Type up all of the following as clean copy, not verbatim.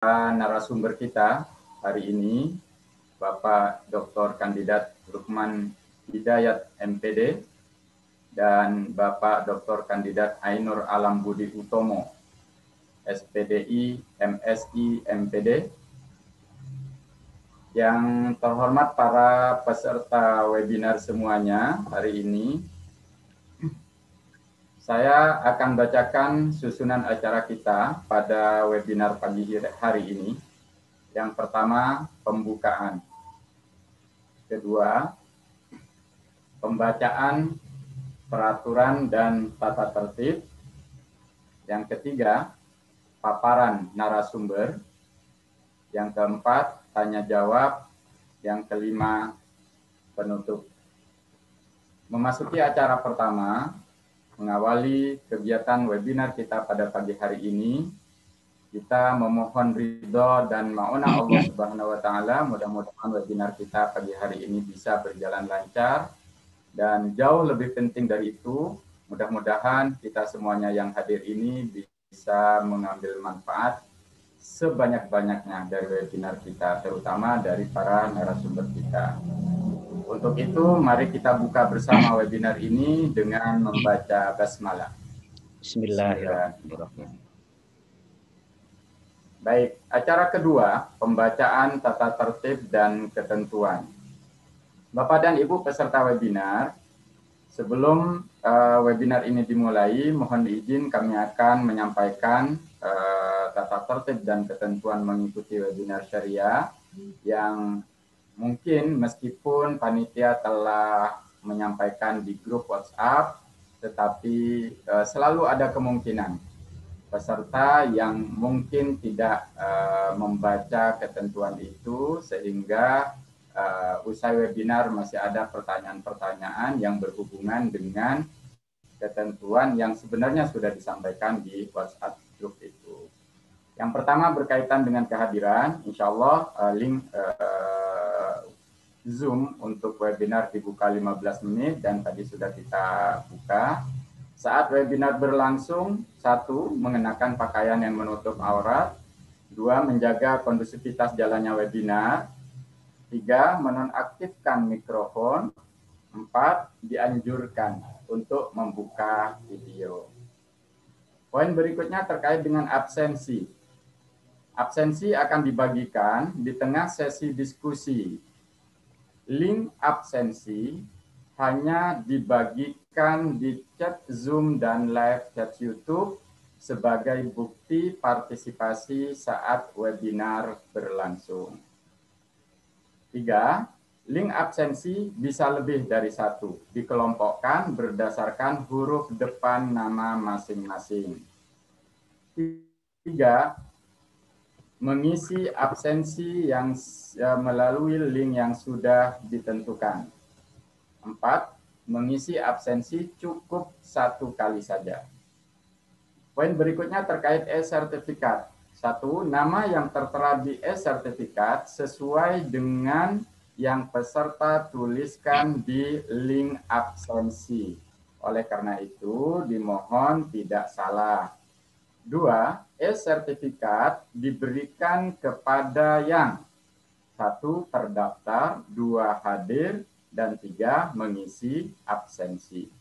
narasumber kita hari ini, Bapak Dr. Kandidat Lukman Hidayat MPD dan Bapak Dr. Kandidat Ainur Alam Budi Utomo, SPDI, MSI, MPD. Yang terhormat para peserta webinar semuanya hari ini, saya akan bacakan susunan acara kita pada webinar pagi hari ini. Yang pertama, pembukaan. Kedua, pembacaan peraturan dan tata tertib. Yang ketiga, paparan narasumber. Yang keempat, tanya jawab. Yang kelima, penutup. Memasuki acara pertama, mengawali kegiatan webinar kita pada pagi hari ini, kita memohon ridho dan maunah Allah Subhanahu wa Ta'ala. Mudah-mudahan webinar kita pagi hari ini bisa berjalan lancar, dan jauh lebih penting dari itu, mudah-mudahan kita semuanya yang hadir ini bisa mengambil manfaat sebanyak-banyaknya dari webinar kita, terutama dari para narasumber kita. Untuk itu, mari kita buka bersama webinar ini dengan membaca basmalah. Bismillahirrahmanirrahim. Baik, acara kedua, pembacaan tata tertib dan ketentuan. Bapak dan Ibu peserta webinar, sebelum webinar ini dimulai, mohon izin kami akan menyampaikan tata tertib dan ketentuan mengikuti webinar syariah yang mungkin meskipun panitia telah menyampaikan di grup WhatsApp, tetapi selalu ada kemungkinan peserta yang mungkin tidak membaca ketentuan itu, sehingga usai webinar masih ada pertanyaan-pertanyaan yang berhubungan dengan ketentuan yang sebenarnya sudah disampaikan di WhatsApp grup itu. Yang pertama berkaitan dengan kehadiran, insya Allah link Zoom untuk webinar dibuka 15 menit dan tadi sudah kita buka. Saat webinar berlangsung, 1. Mengenakan pakaian yang menutup aurat, 2. Menjaga kondusivitas jalannya webinar, 3. Menonaktifkan mikrofon, 4. Dianjurkan untuk membuka video. Poin berikutnya terkait dengan absensi. Absensi akan dibagikan di tengah sesi diskusi. Link absensi hanya dibagikan di chat Zoom dan live chat YouTube sebagai bukti partisipasi saat webinar berlangsung. 3. Link absensi bisa lebih dari 1, dikelompokkan berdasarkan huruf depan nama masing-masing. 3. Mengisi absensi yang melalui link yang sudah ditentukan. 4. Mengisi absensi cukup 1 kali saja. Poin berikutnya terkait e-sertifikat. 1. Nama yang tertera di e-sertifikat sesuai dengan yang peserta tuliskan di link absensi. Oleh karena itu, dimohon tidak salah. 2. E-sertifikat diberikan kepada yang 1. Terdaftar, 2. Hadir, dan 3. Mengisi absensi.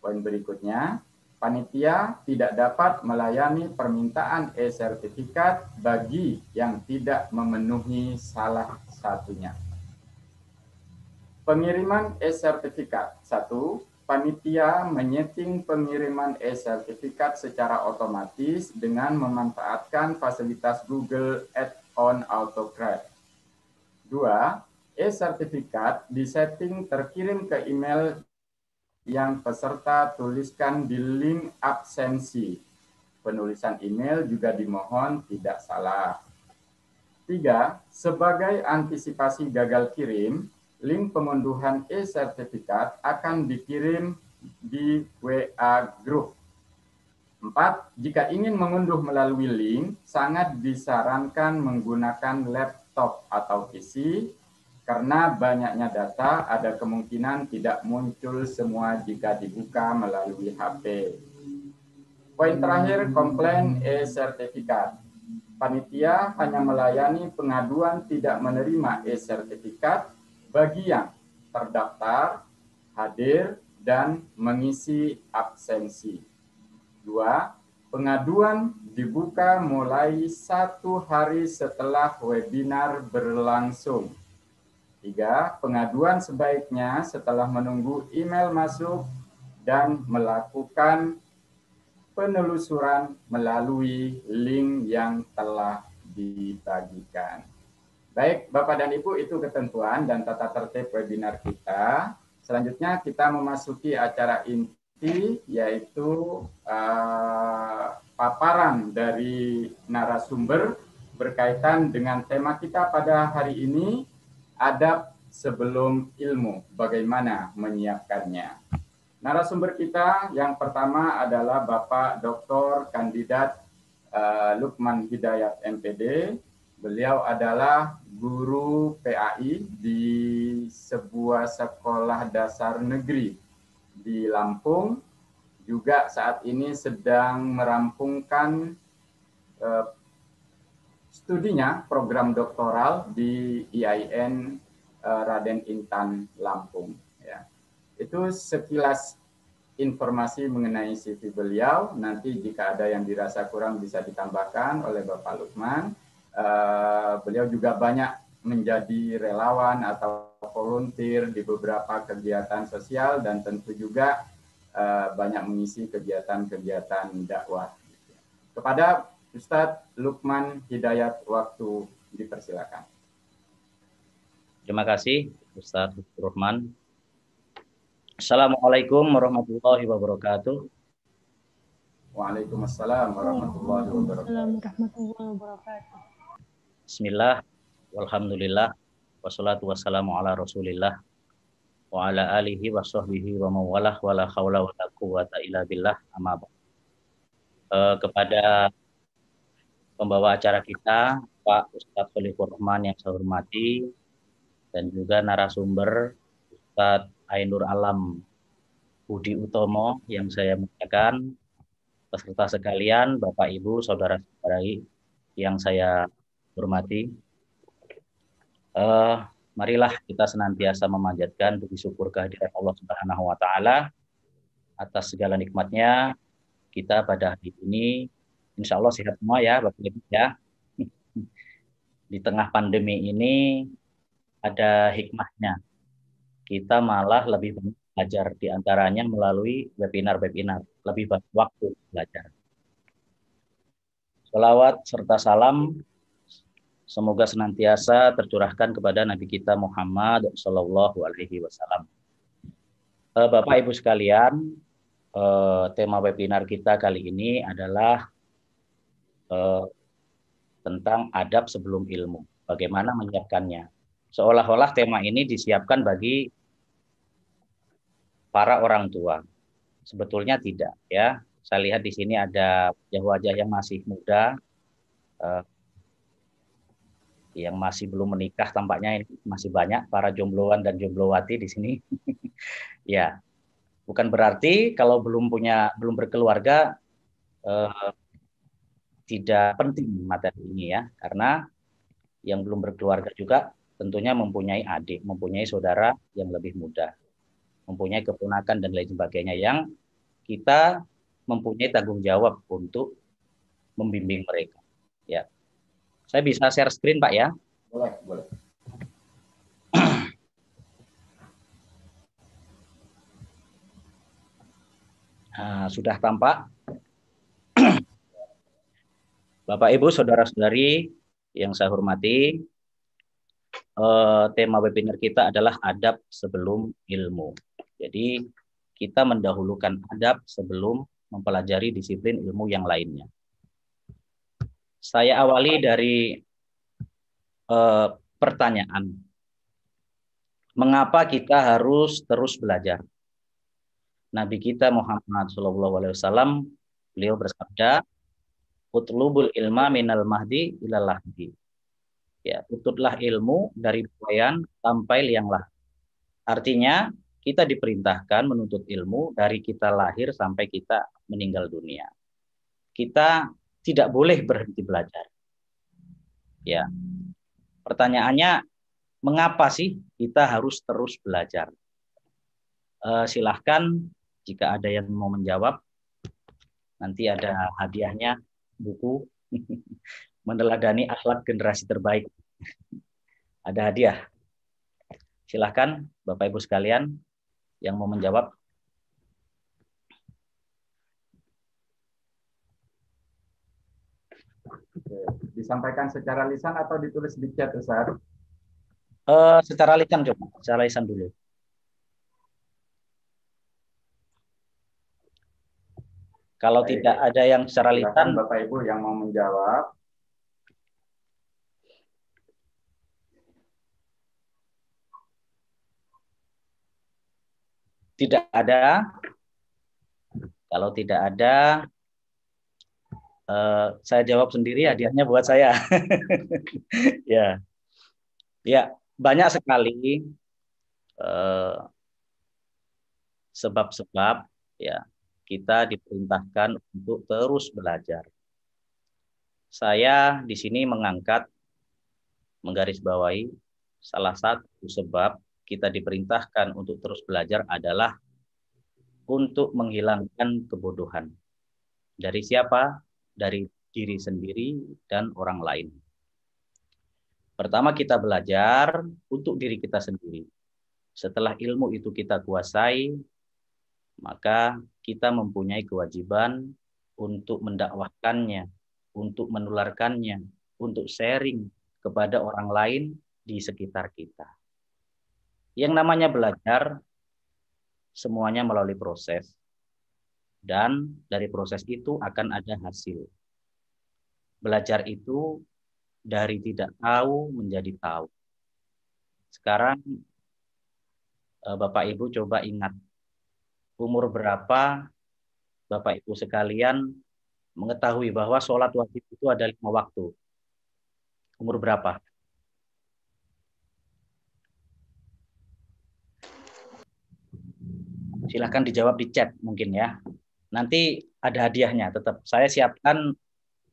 Poin berikutnya, panitia tidak dapat melayani permintaan e-sertifikat bagi yang tidak memenuhi salah satunya. Pengiriman e-sertifikat. 1. Panitia menyeting pengiriman e-sertifikat secara otomatis dengan memanfaatkan fasilitas Google Add-on Autocrat. 2. E-sertifikat disetting terkirim ke email yang peserta tuliskan di link absensi. Penulisan email juga dimohon tidak salah. 3. Sebagai antisipasi gagal kirim, link pengunduhan e-sertifikat akan dikirim di WA Group. 4. Jika ingin mengunduh melalui link, sangat disarankan menggunakan laptop atau PC, karena banyaknya data ada kemungkinan tidak muncul semua jika dibuka melalui HP. Poin terakhir, komplain e-sertifikat. panitia hanya melayani pengaduan tidak menerima e-sertifikat bagi yang terdaftar, hadir, dan mengisi absensi. 2. Pengaduan dibuka mulai 1 hari setelah webinar berlangsung. 3. Pengaduan sebaiknya setelah menunggu email masuk dan melakukan penelusuran melalui link yang telah dibagikan. Baik, Bapak dan Ibu, itu ketentuan dan tata tertib webinar kita. Selanjutnya kita memasuki acara inti, yaitu paparan dari narasumber berkaitan dengan tema kita pada hari ini, adab sebelum ilmu, bagaimana menyiapkannya. Narasumber kita yang pertama adalah Bapak Dr. Kandidat Lukman Hidayat MPD. Beliau adalah guru PAI di sebuah sekolah dasar negeri di Lampung. Juga saat ini sedang merampungkan studinya program doktoral di IAIN Raden Intan Lampung. Ya. Itu sekilas informasi mengenai CV beliau. Nanti jika ada yang dirasa kurang bisa ditambahkan oleh Bapak Lukman. Beliau juga banyak menjadi relawan atau volunteer di beberapa kegiatan sosial dan tentu juga banyak mengisi kegiatan-kegiatan dakwah. Kepada Ustadz Lukman Hidayat, waktu dipersilakan. Terima kasih Ustadz Rahman. Assalamualaikum warahmatullahi wabarakatuh. Waalaikumsalam warahmatullahi wabarakatuh. Bismillah, walhamdulillah, wassalatu wassalamu ala rasulillah, wa ala alihi wa sahbihi wa mawalah, wa la hawla wa la quwata illa billah, amma ba'd. Kepada pembawa acara kita, Pak Ustadz Khalifur Rahman yang saya hormati, dan juga narasumber Ustadz Ainur Alam Budi Utomo yang saya muliakan, peserta sekalian, Bapak Ibu, saudara-saudari yang saya hormati. Marilah kita senantiasa memanjatkan puji syukur kehadirat Allah Subhanahu wa taala atas segala nikmatnya. Kita pada hari ini insya Allah sehat semua ya Bapak Ibu ya. Di tengah pandemi ini ada hikmahnya. Kita malah lebih banyak belajar, diantaranya melalui webinar-webinar, lebih banyak waktu belajar. Sholawat serta salam semoga senantiasa tercurahkan kepada Nabi kita Muhammad Sallallahu Alaihi Wasallam. Bapak Ibu sekalian, tema webinar kita kali ini adalah tentang adab sebelum ilmu. Bagaimana menyiapkannya? Seolah-olah tema ini disiapkan bagi para orang tua. Sebetulnya tidak, ya. Saya lihat di sini ada wajah-wajah yang masih muda, yang masih belum menikah, tampaknya ini masih banyak para jombloan dan jomblowati di sini. Ya, bukan berarti kalau belum berkeluarga tidak penting materi ini ya, karena yang belum berkeluarga juga tentunya mempunyai adik, mempunyai saudara yang lebih muda, mempunyai keponakan dan lain sebagainya yang kita mempunyai tanggung jawab untuk membimbing mereka. Ya, saya bisa share screen Pak ya? Boleh, boleh. Nah, sudah tampak? Bapak Ibu saudara-saudari yang saya hormati, tema webinar kita adalah adab sebelum ilmu. Jadi kita mendahulukan adab sebelum mempelajari disiplin ilmu yang lainnya. Saya awali dari pertanyaan, mengapa kita harus terus belajar? Nabi kita Muhammad SAW, beliau bersabda, utlubul ilma minal mahdi ilal lahdi. Ya, tututlah ilmu dari buayan sampai liang lahat. Artinya kita diperintahkan menuntut ilmu dari kita lahir sampai kita meninggal dunia. Kita tidak boleh berhenti belajar. Ya, pertanyaannya, mengapa sih kita harus terus belajar? Silahkan jika ada yang mau menjawab, nanti ada hadiahnya, buku Meneladani Akhlak Generasi Terbaik. Ada hadiah. Silahkan Bapak Ibu sekalian yang mau menjawab. Oke. Disampaikan secara lisan atau ditulis di chat, Ustaz? Secara lisan coba, secara lisan dulu. Kalau Baik. tidak ada yang secara Silakan lisan, Bapak Ibu yang mau menjawab. tidak ada. Kalau tidak ada, saya jawab sendiri, hadiahnya buat saya. Ya, ya, banyak sekali sebab-sebab ya kita diperintahkan untuk terus belajar. Saya di sini menggarisbawahi salah satu sebab kita diperintahkan untuk terus belajar adalah untuk menghilangkan kebodohan. Dari siapa? Dari diri sendiri dan orang lain. Pertama, kita belajar untuk diri kita sendiri. Setelah ilmu itu kita kuasai, maka kita mempunyai kewajiban untuk mendakwahkannya, untuk menularkannya, untuk sharing kepada orang lain di sekitar kita. Yang namanya belajar, semuanya melalui proses. Dan dari proses itu akan ada hasil. Belajar itu dari tidak tahu menjadi tahu. Sekarang Bapak Ibu coba ingat, umur berapa Bapak Ibu sekalian mengetahui bahwa sholat wajib itu ada 5 waktu? Umur berapa? Silahkan dijawab di chat mungkin ya. Nanti ada hadiahnya tetap. Saya siapkan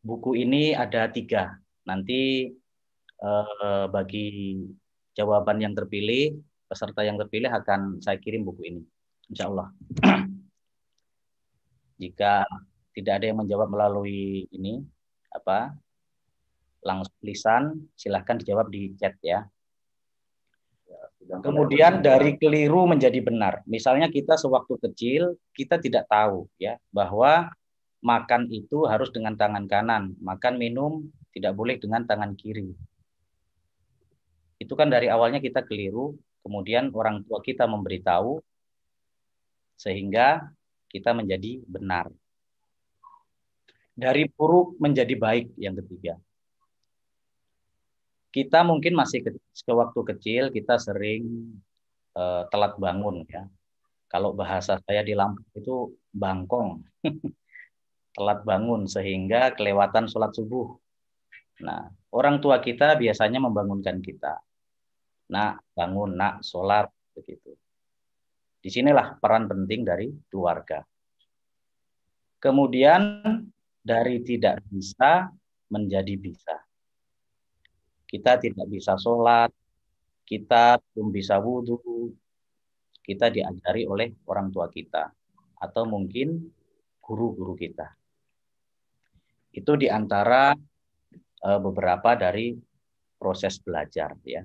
buku ini ada 3. Nanti bagi jawaban yang terpilih, peserta yang terpilih akan saya kirim buku ini. Insya Allah. Jika tidak ada yang menjawab melalui ini, langsung lisan, silahkan dijawab di chat ya. Kemudian dari keliru menjadi benar. Misalnya kita sewaktu kecil, kita tidak tahu ya bahwa makan itu harus dengan tangan kanan, makan minum tidak boleh dengan tangan kiri. Itu kan dari awalnya kita keliru, kemudian orang tua kita memberitahu, sehingga kita menjadi benar. Dari buruk menjadi baik yang ketiga. Kita mungkin masih ke waktu kecil, kita sering telat bangun ya. Kalau bahasa saya di Lampung itu bangkong. Telat bangun sehingga kelewatan sholat subuh. Nah, orang tua kita biasanya membangunkan kita. Nak, bangun, nak, sholat, begitu. Disinilah peran penting dari keluarga. Kemudian dari tidak bisa menjadi bisa. Kita tidak bisa sholat, kita belum bisa wudhu, kita diajari oleh orang tua kita. Atau mungkin guru-guru kita. Itu diantara beberapa dari proses belajar ya.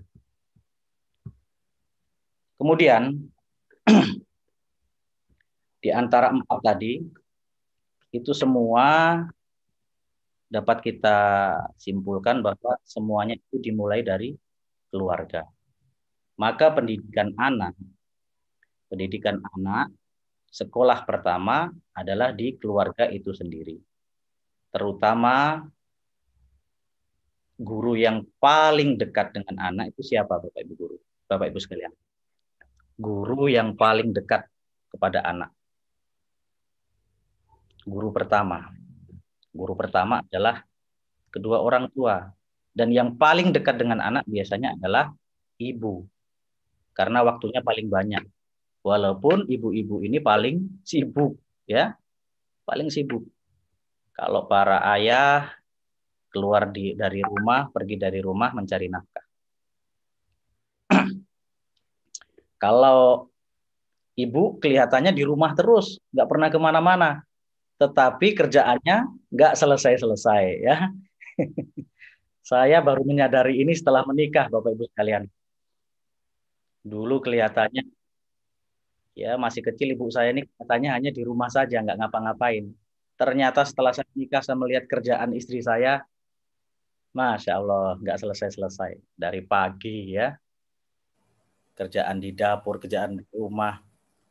Kemudian di antara 4 tadi itu semua dapat kita simpulkan bahwa semuanya itu dimulai dari keluarga. Maka pendidikan anak, sekolah pertama adalah di keluarga itu sendiri. Terutama guru yang paling dekat dengan anak itu siapa Bapak Ibu guru? Bapak Ibu sekalian. Guru yang paling dekat kepada anak. Guru pertama. Guru pertama adalah kedua orang tua. Dan yang paling dekat dengan anak biasanya adalah ibu. Karena waktunya paling banyak. Walaupun ibu-ibu ini paling sibuk, ya. Paling sibuk. Kalau para ayah, keluar dari rumah, pergi dari rumah mencari nafkah. Kalau ibu kelihatannya di rumah terus, nggak pernah kemana-mana, tetapi kerjaannya nggak selesai-selesai ya. Saya baru menyadari ini setelah menikah, Bapak Ibu sekalian. Dulu kelihatannya ya masih kecil ibu saya ini katanya hanya di rumah saja, nggak ngapa-ngapain. Ternyata setelah saya nikah, saya melihat kerjaan istri saya, Masya Allah, nggak selesai-selesai. Dari pagi ya, kerjaan di dapur, kerjaan di rumah,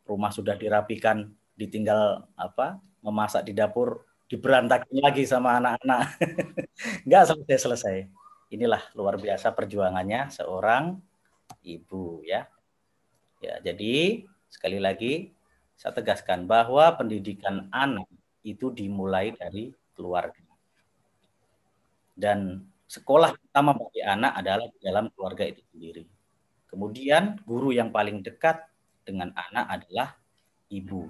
rumah sudah dirapikan, ditinggal apa memasak di dapur, diberantakin lagi sama anak-anak. Nggak selesai-selesai. Inilah luar biasa perjuangannya seorang ibu ya. Ya, jadi sekali lagi saya tegaskan bahwa pendidikan anak itu dimulai dari keluarga. Dan sekolah pertama bagi anak adalah di dalam keluarga itu sendiri. Kemudian guru yang paling dekat dengan anak adalah ibu.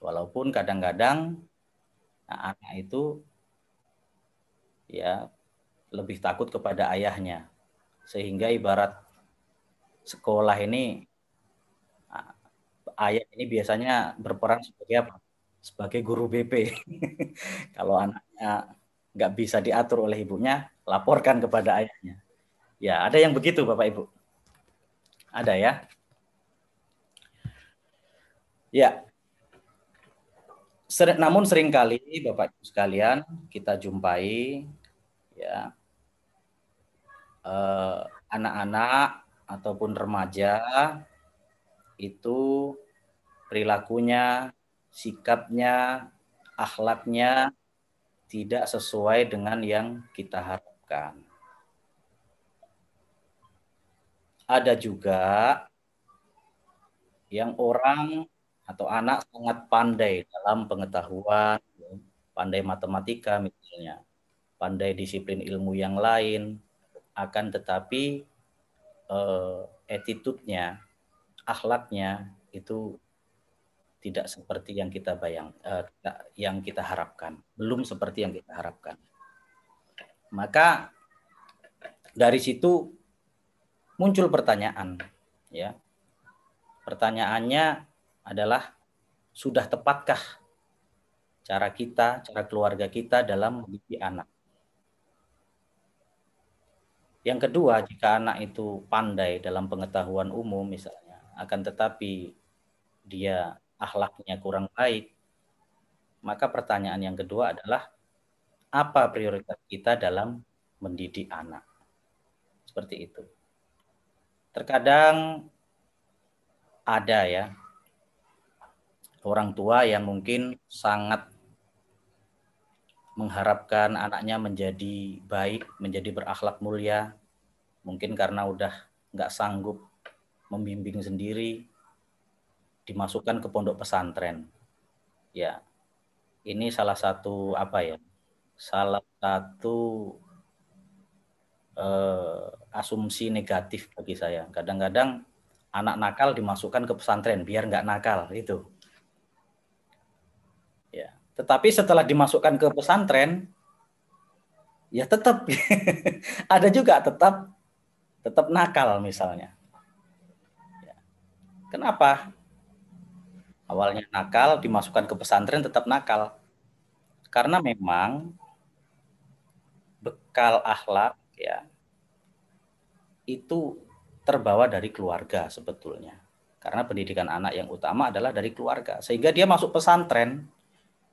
Walaupun kadang-kadang anak itu ya lebih takut kepada ayahnya. Sehingga ibarat sekolah ini, ayah ini biasanya berperan sebagai apa? Sebagai guru BP. Kalau anaknya nggak bisa diatur oleh ibunya, laporkan kepada ayahnya. Ya, ada yang begitu Bapak Ibu. Ada ya. Ya. Namun seringkali Bapak Ibu sekalian kita jumpai ya anak-anak ataupun remaja itu perilakunya, sikapnya, akhlaknya tidak sesuai dengan yang kita harapkan. Ada juga yang orang atau anak sangat pandai dalam pengetahuan, pandai matematika misalnya, pandai disiplin ilmu yang lain, akan tetapi attitude-nya, akhlaknya itu tidak seperti yang kita yang kita harapkan, belum seperti yang kita harapkan. Maka dari situ muncul pertanyaan, ya. Pertanyaannya adalah, sudah tepatkah cara kita, cara keluarga kita dalam mendidik anak? Yang kedua, jika anak itu pandai dalam pengetahuan umum misalnya, akan tetapi dia akhlaknya kurang baik, maka pertanyaan yang kedua adalah, apa prioritas kita dalam mendidik anak? Seperti itu. Terkadang ada ya orang tua yang mungkin sangat mengharapkan anaknya menjadi baik, menjadi berakhlak mulia, mungkin karena udah nggak sanggup membimbing sendiri, dimasukkan ke pondok pesantren. Ya, ini salah satu asumsi negatif bagi saya. Kadang-kadang anak nakal dimasukkan ke pesantren biar nggak nakal itu. Ya, tetapi setelah dimasukkan ke pesantren, ya tetap ada juga tetap nakal misalnya. Ya. Kenapa? Awalnya nakal, dimasukkan ke pesantren tetap nakal. Karena memang bekal akhlak ya itu terbawa dari keluarga sebetulnya. Karena pendidikan anak yang utama adalah dari keluarga. Sehingga dia masuk pesantren.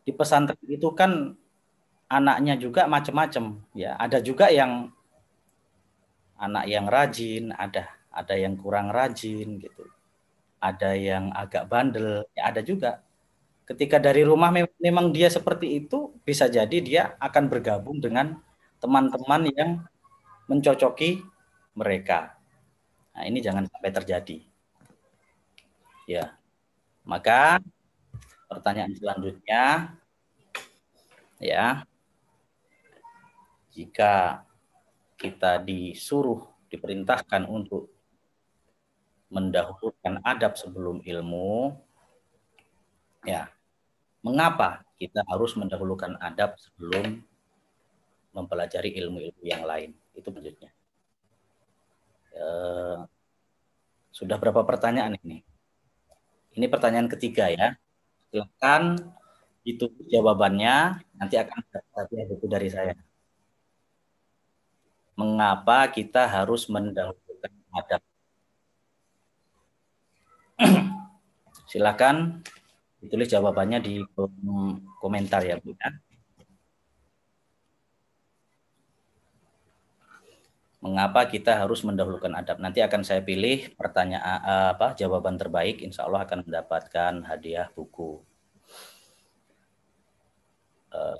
Di pesantren itu kan anaknya juga macam-macam ya. Ada juga yang anak yang rajin, ada yang kurang rajin gitu. Ada yang agak bandel, ya ada juga. Ketika dari rumah memang dia seperti itu, bisa jadi dia akan bergabung dengan teman-teman yang mencocoki mereka. Nah, ini jangan sampai terjadi. Ya. Maka pertanyaan selanjutnya ya, jika kita diperintahkan untuk mendahulukan adab sebelum ilmu, ya, mengapa kita harus mendahulukan adab sebelum mempelajari ilmu-ilmu yang lain. Itu maksudnya. Sudah berapa pertanyaan ini? Ini pertanyaan ketiga ya. Silakan itu jawabannya, nanti akan dapat buku dari saya. Mengapa kita harus mendahulukan adab? Silakan ditulis jawabannya di komentar ya, Bu. Mengapa kita harus mendahulukan adab? Nanti akan saya pilih pertanyaan jawaban terbaik, insya Allah akan mendapatkan hadiah buku.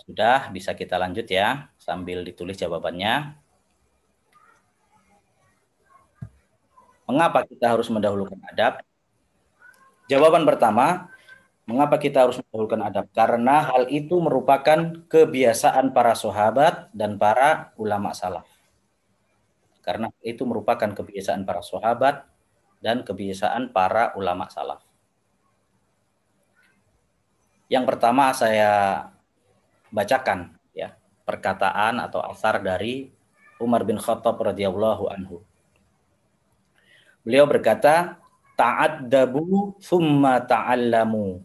Sudah, bisa kita lanjut ya, sambil ditulis jawabannya. Mengapa kita harus mendahulukan adab? Jawaban pertama, mengapa kita harus mendahulukan adab? Karena hal itu merupakan kebiasaan para sahabat dan para ulama salaf. Karena itu merupakan kebiasaan para sahabat dan kebiasaan para ulama salaf. Yang pertama saya bacakan ya, perkataan atau asar dari Umar bin Khattab radhiyallahu anhu. Beliau berkata, ta'addabu thumma ta'allamu.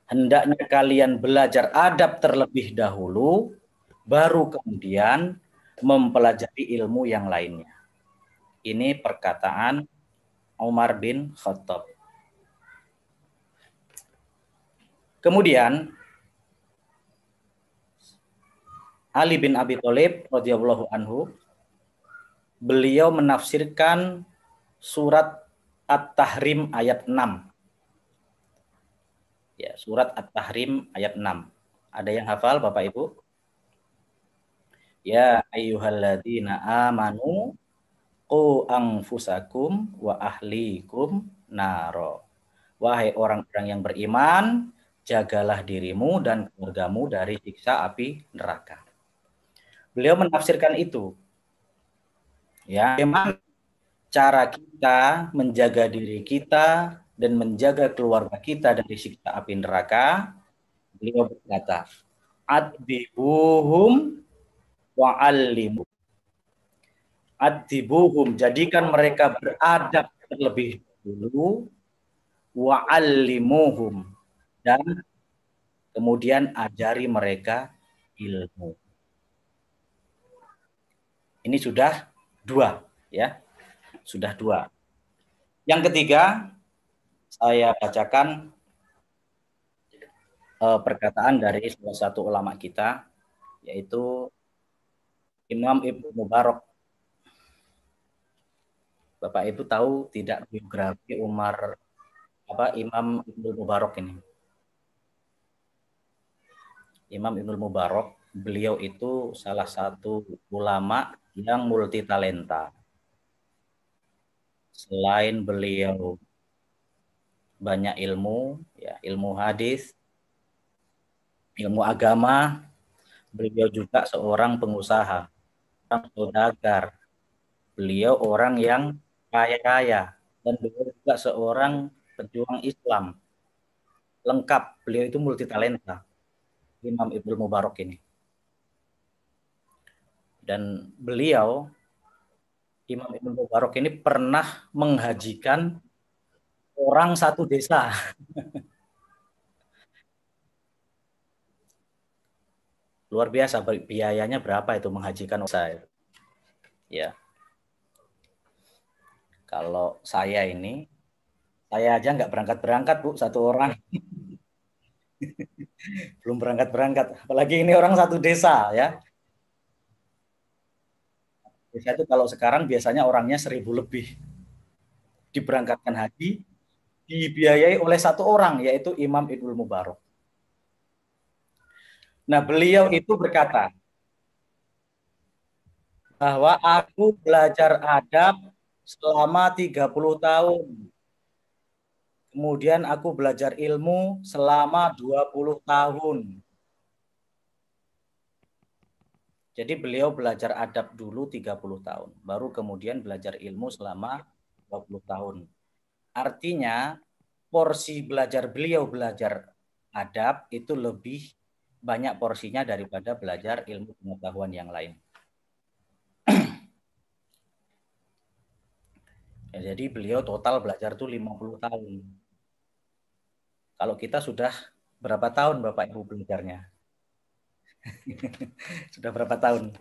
Hendaknya kalian belajar adab terlebih dahulu, baru kemudian mempelajari ilmu yang lainnya. Ini perkataan Umar bin Khattab. Kemudian Ali bin Abi Thalib radhiyallahu anhu, beliau menafsirkan surat At-Tahrim ayat 6. Ya, surat At-Tahrim ayat 6. Ada yang hafal Bapak Ibu? Ya ayyuhalladzina amanu qu anfusakum wa ahlikum naro. Wahai orang-orang yang beriman, jagalah dirimu dan keluargamu dari siksa api neraka. Beliau menafsirkan itu. Ya, bagaimana cara kita menjaga diri kita dan menjaga keluarga kita dari siksa api neraka? Beliau berkata, adbibuhum wa'allimu. Adibuhum, jadikan mereka beradab terlebih dahulu, wa'allimuhum, dan kemudian ajari mereka ilmu. Ini sudah 2 ya. Sudah 2. Yang ketiga, saya bacakan perkataan dari salah satu ulama kita, yaitu Imam Ibnu Mubarak. Bapak Ibu tahu tidak biografi Imam Ibnu Mubarak ini? Imam Ibnu Mubarak, beliau itu salah satu ulama yang multi talenta. Selain beliau banyak ilmu, ya, ilmu hadis, ilmu agama, beliau juga seorang pengusaha, orang saudagar. Beliau orang yang kaya-kaya, dan beliau juga seorang pejuang Islam. Lengkap, beliau itu multi talenta, Imam Ibnu Mubarak ini. Dan beliau, Imam Ibnu Mubarak ini pernah menghajikan orang satu desa. Luar biasa, biayanya berapa itu menghajikan saya. Ya. Kalau saya ini, saya aja nggak berangkat-berangkat, Bu, satu orang. Belum berangkat-berangkat. Apalagi ini orang satu desa, ya. Desa itu kalau sekarang biasanya orangnya 1.000 lebih. Diberangkatkan haji, dibiayai oleh satu orang, yaitu Imam Ibnu Mubarak. Nah, beliau itu berkata bahwa aku belajar adab selama 30 tahun. Kemudian aku belajar ilmu selama 20 tahun. Jadi beliau belajar adab dulu 30 tahun. Baru kemudian belajar ilmu selama 20 tahun. Artinya porsi beliau belajar adab itu lebih banyak porsinya daripada belajar ilmu pengetahuan yang lain. Ya, jadi beliau total belajar tuh 50 tahun. Kalau kita sudah berapa tahun Bapak Ibu belajarnya? Sudah berapa tahun?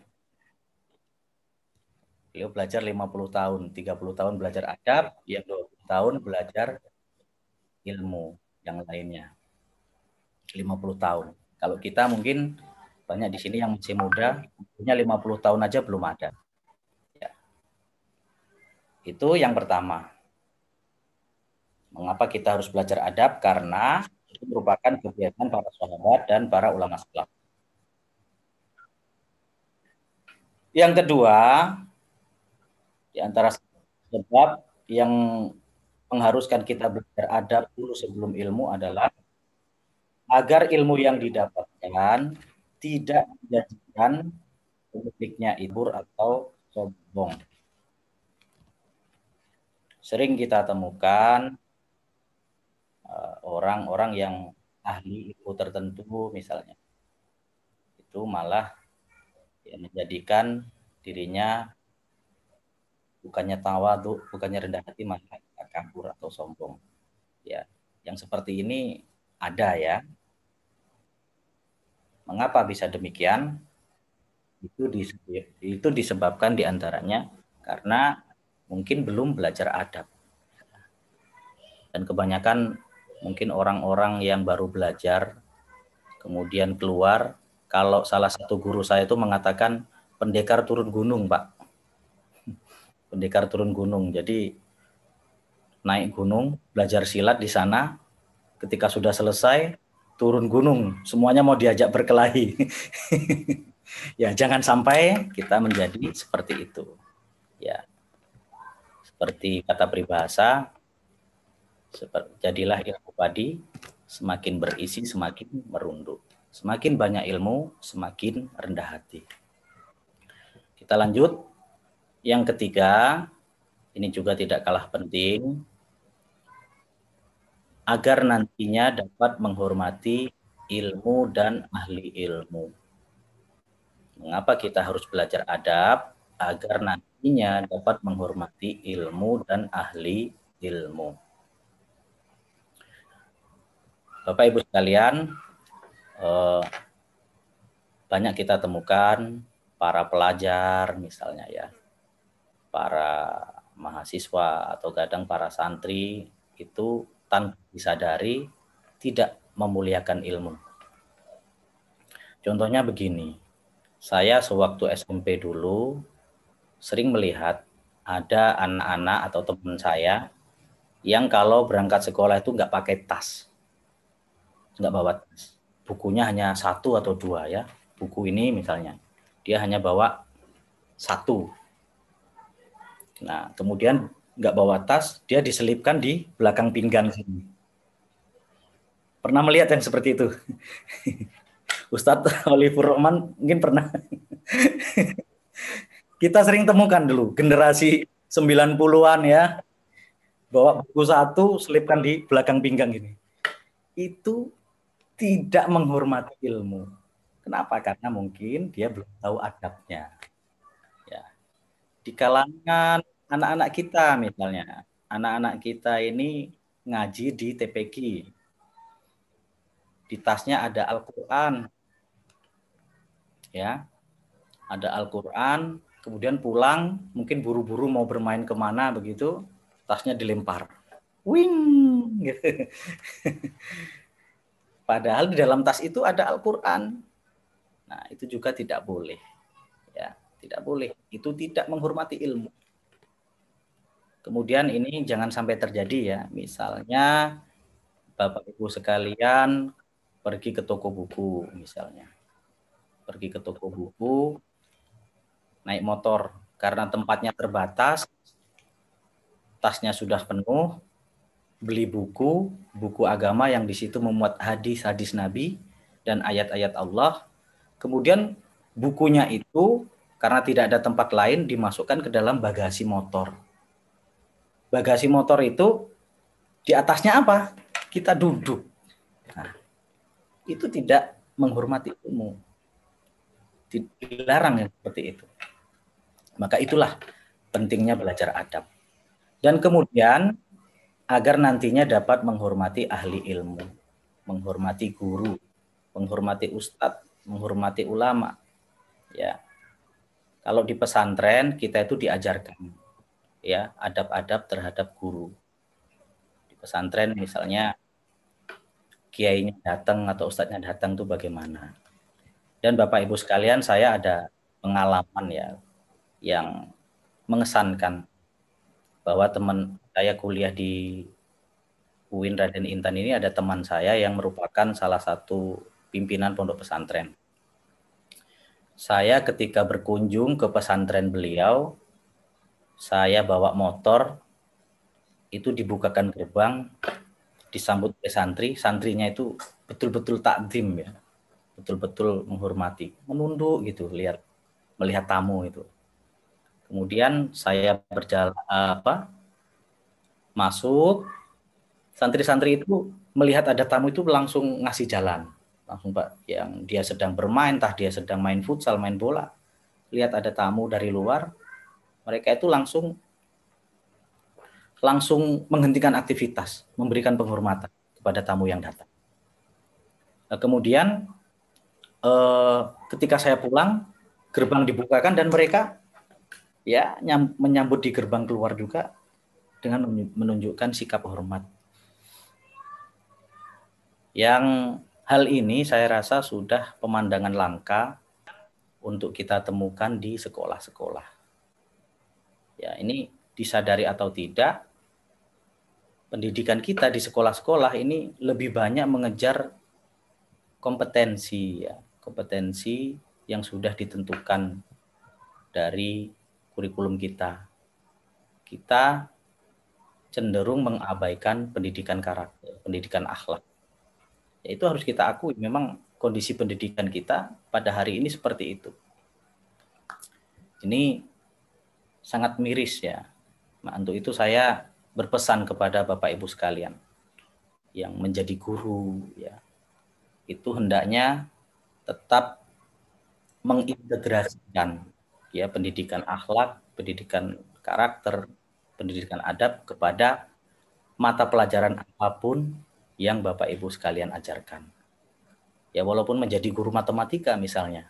Beliau belajar 50 tahun, 30 tahun belajar adab, yang 20 tahun belajar ilmu yang lainnya. 50 tahun. Kalau kita mungkin banyak di sini yang masih muda, punya 50 tahun aja belum ada. Ya. Itu yang pertama. Mengapa kita harus belajar adab? Karena itu merupakan kebiasaan para sahabat dan para ulama salaf. Yang kedua, di antara sebab yang mengharuskan kita belajar adab dulu sebelum ilmu adalah agar ilmu yang didapatkan tidak menjadikan pemiliknya ibur atau sombong. Sering kita temukan orang-orang yang ahli ilmu tertentu misalnya, itu malah ya, menjadikan dirinya bukannya tawadhu, bukannya rendah hati, malah kabur atau sombong. Ya, yang seperti ini ada ya. Mengapa bisa demikian? Itu disebabkan diantaranya karena mungkin belum belajar adab. Dan kebanyakan mungkin orang-orang yang baru belajar, kemudian keluar, kalau salah satu guru saya itu mengatakan pendekar turun gunung, Pak. Pendekar turun gunung, jadi naik gunung, belajar silat di sana, ketika sudah selesai, turun gunung, semuanya mau diajak berkelahi. Ya, jangan sampai kita menjadi seperti itu. Ya, seperti kata peribahasa, jadilah ilmu padi, semakin berisi semakin merunduk. Semakin banyak ilmu, semakin rendah hati. Kita lanjut. Yang ketiga, ini juga tidak kalah penting, agar nantinya dapat menghormati ilmu dan ahli ilmu. Mengapa kita harus belajar adab? Agar nantinya dapat menghormati ilmu dan ahli ilmu. Bapak Ibu sekalian, banyak kita temukan para pelajar misalnya ya, para mahasiswa atau kadang para santri itu tanpa disadari tidak memuliakan ilmu. Contohnya begini, saya sewaktu SMP dulu sering melihat ada anak-anak atau teman saya yang kalau berangkat sekolah itu nggak pakai tas, nggak bawa tas. Bukunya hanya 1 atau 2 ya. Buku ini misalnya, dia hanya bawa 1. Nah, kemudian nggak bawa tas, dia diselipkan di belakang pinggang sini. Pernah melihat yang seperti itu? Ustadz Olivur Rahman mungkin pernah. Kita sering temukan dulu, generasi 90-an ya, bawa buku 1, selipkan di belakang pinggang gini. Itu tidak menghormati ilmu. Kenapa? Karena mungkin dia belum tahu adabnya. Ya. Di kalangan anak-anak kita misalnya, anak-anak kita ini ngaji di TPQ. Di tasnya ada Al-Quran. Ya, ada Al-Quran, kemudian pulang, mungkin buru-buru mau bermain kemana begitu, tasnya dilempar. Wing! Gitu. Padahal di dalam tas itu ada Al-Quran. Nah, itu juga tidak boleh. Ya, tidak boleh. Itu tidak menghormati ilmu. Kemudian ini jangan sampai terjadi ya. Misalnya Bapak Ibu sekalian pergi ke toko buku misalnya. Pergi ke toko buku, naik motor karena tempatnya terbatas, tasnya sudah penuh, beli buku agama yang di situ memuat hadis-hadis Nabi dan ayat-ayat Allah. Kemudian bukunya itu karena tidak ada tempat lain dimasukkan ke dalam bagasi motor. Bagasi motor itu di atasnya apa? Kita duduk. Nah, itu tidak menghormati ilmu. Dilarang yang seperti itu. Maka itulah pentingnya belajar adab. Dan kemudian agar nantinya dapat menghormati ahli ilmu, menghormati guru, menghormati ustadz, menghormati ulama. Ya. Kalau di pesantren kita itu diajarkan ya adab-adab terhadap guru. Di pesantren misalnya kiainya datang atau ustadznya datang itu bagaimana. Dan Bapak Ibu sekalian, saya ada pengalaman ya yang mengesankan bahwa teman saya kuliah di UIN Raden Intan ini, ada teman saya yang merupakan salah satu pimpinan pondok pesantren. Saya ketika berkunjung ke pesantren beliau, saya bawa motor, itu dibukakan gerbang, disambut oleh santri, santrinya itu betul-betul takdim ya, betul-betul menghormati, menunduk gitu, melihat tamu itu. Kemudian saya berjalan masuk, santri-santri itu melihat ada tamu itu langsung ngasih jalan, langsung Pak, yang dia sedang bermain, entah dia sedang main futsal, main bola, lihat ada tamu dari luar, mereka itu langsung menghentikan aktivitas, memberikan penghormatan kepada tamu yang datang. Nah, kemudian ketika saya pulang, gerbang dibukakan dan mereka ya menyambut di gerbang keluar juga dengan menunjukkan sikap hormat. Yang hal ini saya rasa sudah pemandangan langka untuk kita temukan di sekolah-sekolah. Ya, ini disadari atau tidak, pendidikan kita di sekolah-sekolah ini lebih banyak mengejar kompetensi ya, kompetensi yang sudah ditentukan dari kurikulum kita. Kita cenderung mengabaikan pendidikan karakter, pendidikan akhlak. Ya, itu harus kita akui, memang kondisi pendidikan kita pada hari ini seperti itu. Ini sangat miris ya. Nah, untuk itu saya berpesan kepada Bapak Ibu sekalian yang menjadi guru ya, itu hendaknya tetap mengintegrasikan ya pendidikan akhlak, pendidikan karakter, pendidikan adab kepada mata pelajaran apapun yang Bapak Ibu sekalian ajarkan. Ya walaupun menjadi guru matematika misalnya,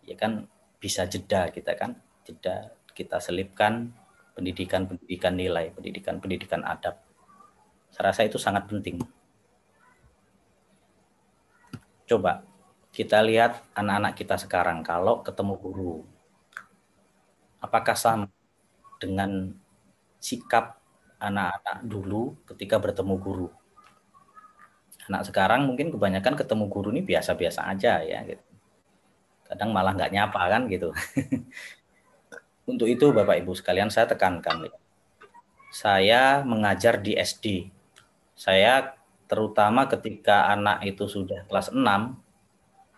ya kan bisa jeda kita selipkan pendidikan nilai, pendidikan adab. Saya rasa itu sangat penting. Coba kita lihat anak-anak kita sekarang kalau ketemu guru, apakah sama dengan sikap anak-anak dulu ketika bertemu guru? Anak sekarang mungkin kebanyakan ketemu guru ini biasa-biasa aja ya gitu. Kadang malah nggak nyapa kan gitu. Untuk itu Bapak Ibu sekalian saya tekankan. Saya mengajar di SD. Saya terutama ketika anak itu sudah kelas 6,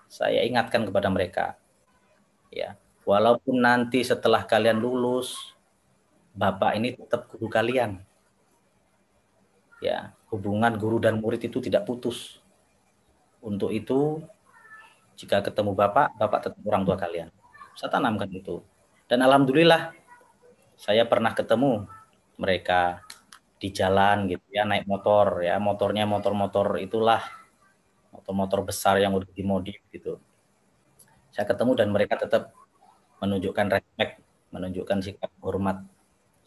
saya ingatkan kepada mereka. Ya, walaupun nanti setelah kalian lulus, Bapak ini tetap guru kalian. Ya, hubungan guru dan murid itu tidak putus. Untuk itu, jika ketemu Bapak tetap orang tua kalian. Saya tanamkan itu. Dan alhamdulillah, saya pernah ketemu mereka di jalan gitu ya, naik motor ya, motornya motor-motor itulah, motor-motor besar yang udah dimodif gitu. Saya ketemu dan mereka tetap menunjukkan respect, menunjukkan sikap hormat.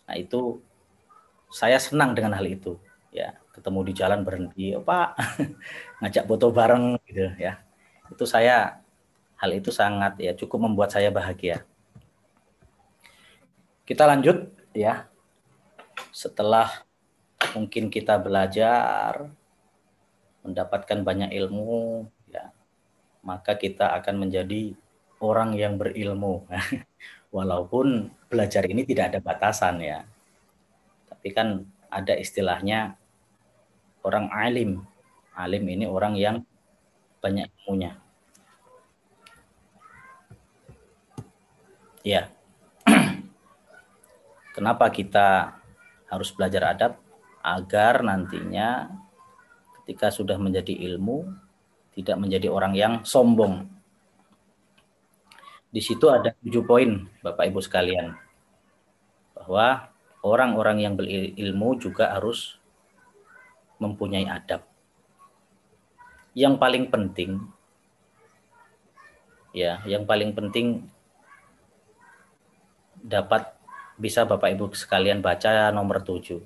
Nah itu saya senang dengan hal itu ya, ketemu di jalan berhenti, oh, Pak, ngajak foto bareng gitu ya. Itu hal itu sangat ya cukup membuat saya bahagia. Kita lanjut ya. Setelah mungkin kita belajar, mendapatkan banyak ilmu ya, maka kita akan menjadi orang yang berilmu. Walaupun belajar ini tidak ada batasan ya. Tapi kan ada istilahnya orang alim. Alim ini orang yang banyak ilmunya. Ya. Kenapa kita harus belajar adab? Agar nantinya ketika sudah menjadi ilmu, tidak menjadi orang yang sombong. Di situ ada 7 poin, Bapak Ibu sekalian, bahwa orang-orang yang berilmu juga harus mempunyai adab. Yang paling penting, ya, yang paling penting dapat bisa Bapak Ibu sekalian baca nomor 7.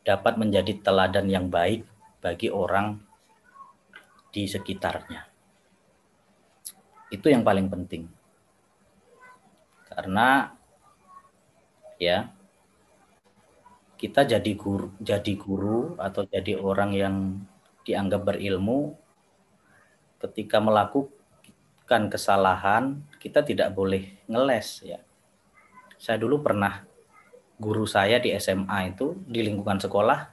Dapat menjadi teladan yang baik bagi orang di sekitarnya. Itu yang paling penting. Karena ya, kita jadi guru atau jadi orang yang dianggap berilmu, ketika melakukan kesalahan kita tidak boleh ngeles ya. Saya dulu pernah, guru saya di SMA itu di lingkungan sekolah,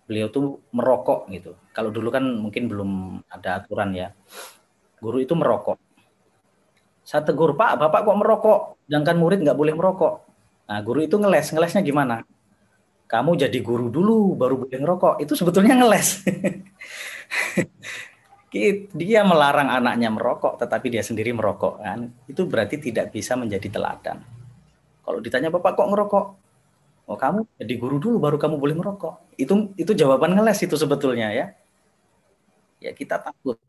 beliau tuh merokok gitu. Kalau dulu kan mungkin belum ada aturan ya, guru itu merokok. Saya tegur, Pak, Bapak kok merokok, sedangkan murid nggak boleh merokok. Nah, guru itu ngelesnya gimana? Kamu jadi guru dulu baru boleh ngerokok. Itu sebetulnya ngeles. Dia melarang anaknya merokok, tetapi dia sendiri merokok kan. Itu berarti tidak bisa menjadi teladan. Kalau ditanya, Bapak kok ngerokok? Oh, kamu jadi guru dulu baru kamu boleh merokok. Itu jawaban ngeles itu sebetulnya ya. Ya, kita takut.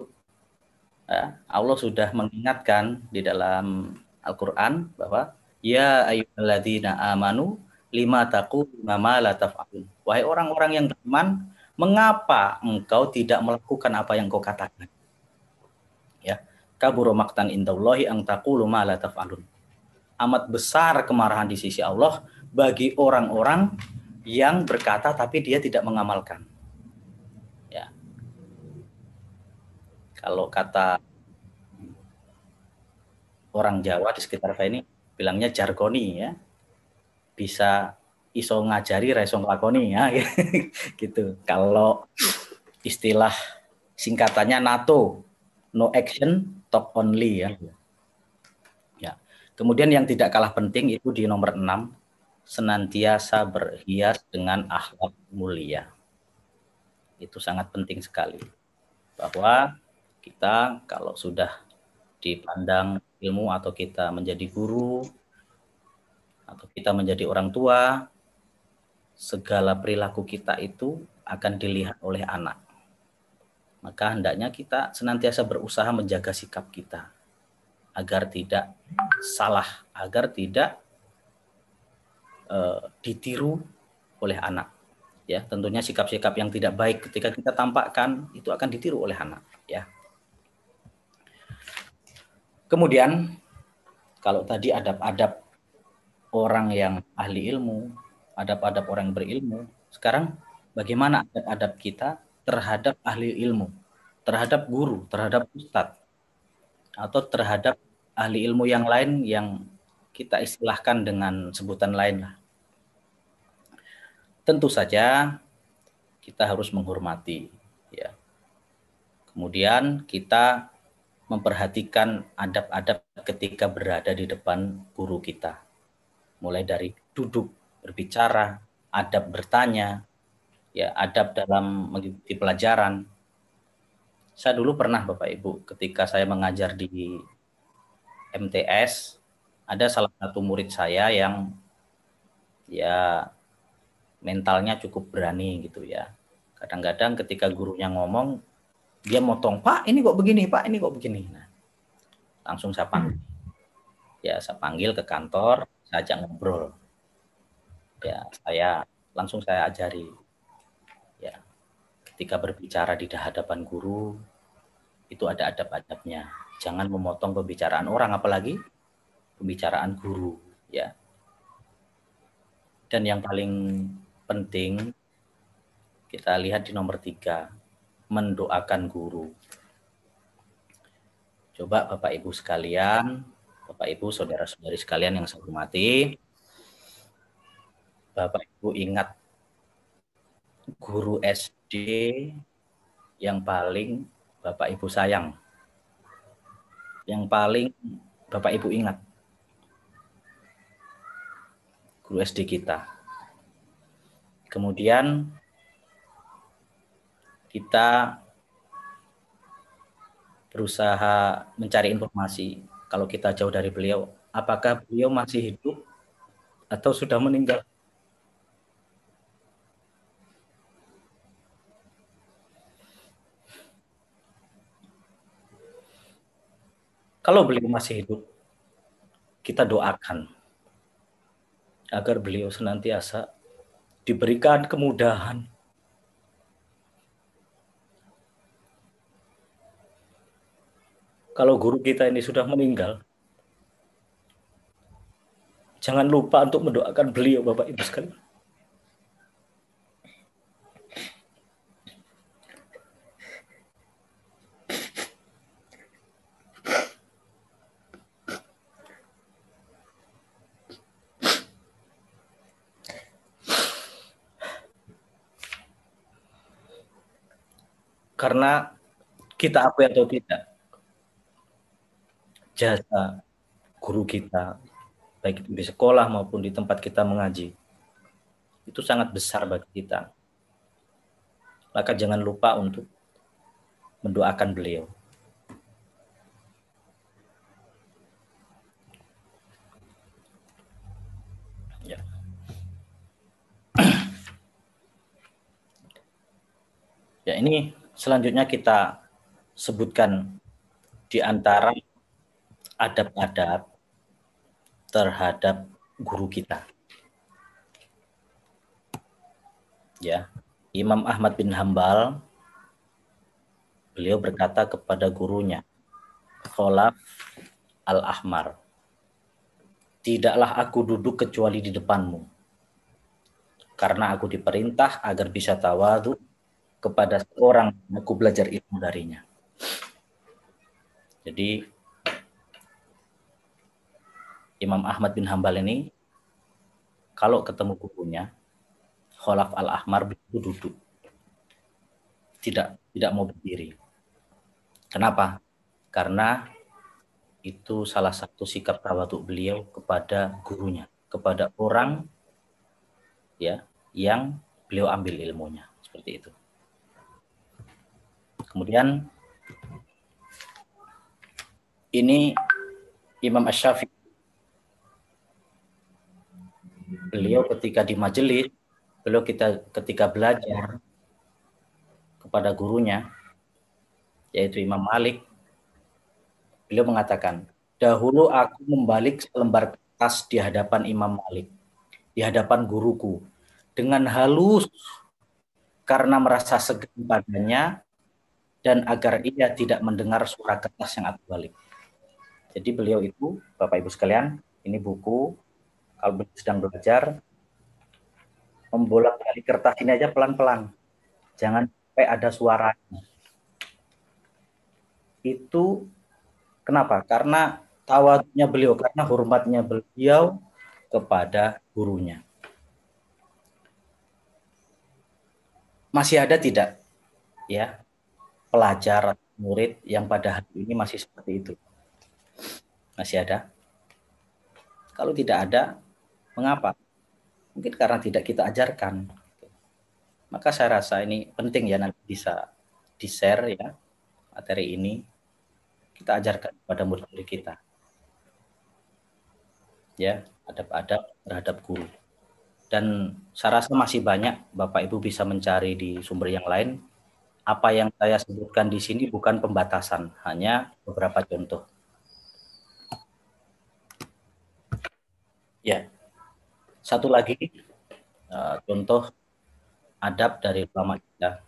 Ya, Allah sudah mengingatkan di dalam Al-Qur'an bahwa ya ayyuhalladzina amanu lima taquluna ma la taf'alun. Wahai orang-orang yang beriman, mengapa engkau tidak melakukan apa yang kau katakan? Ya, kabura maqtan indallahi an taqulu ma la taf'alun. Amat besar kemarahan di sisi Allah bagi orang-orang yang berkata tapi dia tidak mengamalkan. Ya. Kalau kata orang Jawa di sekitar saya ini bilangnya jargoni ya. Bisa iso ngajari ra iso nglakoni ya gitu. Kalau istilah singkatannya NATO, no action talk only ya. Ya. Kemudian yang tidak kalah penting itu di nomor 6, senantiasa berhias dengan akhlak mulia. Itu sangat penting sekali. Bahwa kita kalau sudah dipandang ilmu atau kita menjadi guru atau kita menjadi orang tua, segala perilaku kita itu akan dilihat oleh anak. Maka hendaknya kita senantiasa berusaha menjaga sikap kita agar tidak salah, agar tidak ditiru oleh anak. Ya, tentunya sikap-sikap yang tidak baik ketika kita tampakkan itu akan ditiru oleh anak. Ya. Kemudian kalau tadi adab-adab orang yang ahli ilmu, adab-adab orang yang berilmu, sekarang bagaimana adab-adab kita terhadap ahli ilmu, terhadap guru, terhadap ustadz, atau terhadap ahli ilmu yang lain yang kita istilahkan dengan sebutan lain lah. Tentu saja kita harus menghormati ya. Kemudian kita memperhatikan adab-adab ketika berada di depan guru kita. Mulai dari duduk, berbicara, adab bertanya, ya, adab dalam mengikuti pelajaran. Saya dulu pernah Bapak Ibu ketika saya mengajar di MTS, ada salah satu murid saya yang ya mentalnya cukup berani gitu ya. Kadang-kadang ketika gurunya ngomong, dia motong, Pak ini kok begini, Pak ini kok begini. Nah, langsung saya panggil. Ya, saya panggil ke kantor, saya ajak ngobrol. Ya, langsung saya ajari. Ya, ketika berbicara di hadapan guru, itu ada adab-adabnya. Jangan memotong pembicaraan orang, apalagi pembicaraan guru. Ya. Dan yang paling penting, kita lihat di nomor 3, mendoakan guru. Coba Bapak Ibu sekalian, Bapak Ibu, saudara-saudari sekalian yang saya hormati, Bapak Ibu ingat guru SD yang paling Bapak Ibu sayang, yang paling Bapak Ibu ingat, guru SD kita. Kemudian kita berusaha mencari informasi kalau kita jauh dari beliau, apakah beliau masih hidup atau sudah meninggal? Kalau beliau masih hidup, kita doakan agar beliau senantiasa diberikan kemudahan. Kalau guru kita ini sudah meninggal, jangan lupa untuk mendoakan beliau, Bapak Ibu sekalian. Karena kita akui atau tidak, jasa guru kita, baik di sekolah maupun di tempat kita mengaji, itu sangat besar bagi kita. Maka jangan lupa untuk mendoakan beliau. Ya. Ya, ini selanjutnya kita sebutkan di antara adab-adab terhadap guru kita. Ya, Imam Ahmad bin Hambal, beliau berkata kepada gurunya, Khalaf al-Ahmar, tidaklah aku duduk kecuali di depanmu, karena aku diperintah agar bisa tawadhu kepada seorang yang aku belajar ilmu darinya. Jadi Imam Ahmad bin Hambal ini kalau ketemu gurunya Khalaf al-Ahmar itu duduk, tidak mau berdiri. Kenapa? Karena itu salah satu sikap tawadhu beliau kepada gurunya, kepada orang ya yang beliau ambil ilmunya, seperti itu. Kemudian ini Imam Asy-Syafi'i, beliau ketika di majelis, beliau ketika belajar kepada gurunya yaitu Imam Malik, beliau mengatakan, dahulu aku membalik selembar kertas di hadapan Imam Malik, di hadapan guruku, dengan halus karena merasa segan padanya dan agar ia tidak mendengar suara kertas yang aku balik. Jadi beliau itu, Bapak Ibu sekalian, ini buku, kalau sedang belajar, membolak-balik kertas ini aja pelan-pelan. Jangan sampai ada suaranya. Itu kenapa? Karena tawadhunya beliau, karena hormatnya beliau kepada gurunya. Masih ada tidak ya pelajar murid yang pada hari ini masih seperti itu? Masih ada? Kalau tidak ada, mengapa? Mungkin karena tidak kita ajarkan. Maka saya rasa ini penting ya, nanti bisa di-share ya materi ini, kita ajarkan kepada murid-murid kita. Ya, adab-adab terhadap guru. Dan saya rasa masih banyak Bapak Ibu bisa mencari di sumber yang lain. Apa yang saya sebutkan di sini bukan pembatasan, hanya beberapa contoh. Ya, satu lagi contoh adab dari ulama kita.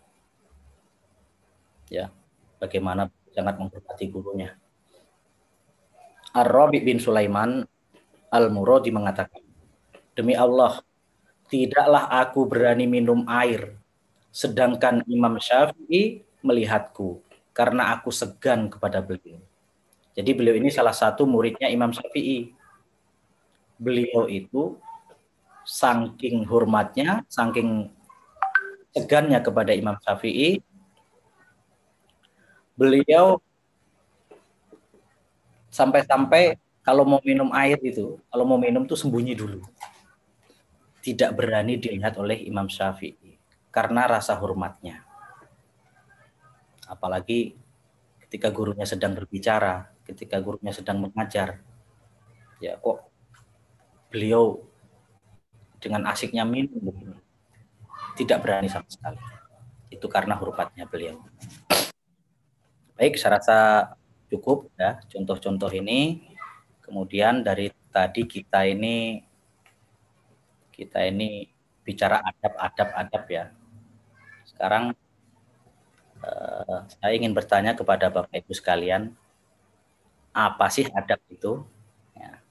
Ya, bagaimana sangat menghormati gurunya. Ar-Rabi bin Sulaiman Al-Muradi mengatakan, demi Allah, tidaklah aku berani minum air, sedangkan Imam Syafi'i melihatku, karena aku segan kepada beliau. Jadi beliau ini salah satu muridnya Imam Syafi'i. Beliau itu saking hormatnya, saking segannya kepada Imam Syafi'i, beliau sampai-sampai kalau mau minum air itu, kalau mau minum tuh sembunyi dulu. Tidak berani dilihat oleh Imam Syafi'i karena rasa hormatnya. Apalagi ketika gurunya sedang berbicara, ketika gurunya sedang mengajar, ya kok beliau dengan asiknya minum, tidak berani sama sekali. Itu karena hurufnya beliau. Baik, saya rasa cukup ya contoh-contoh ini. Kemudian dari tadi kita ini bicara adab ya. Sekarang saya ingin bertanya kepada Bapak Ibu sekalian, apa sih adab itu? Ya.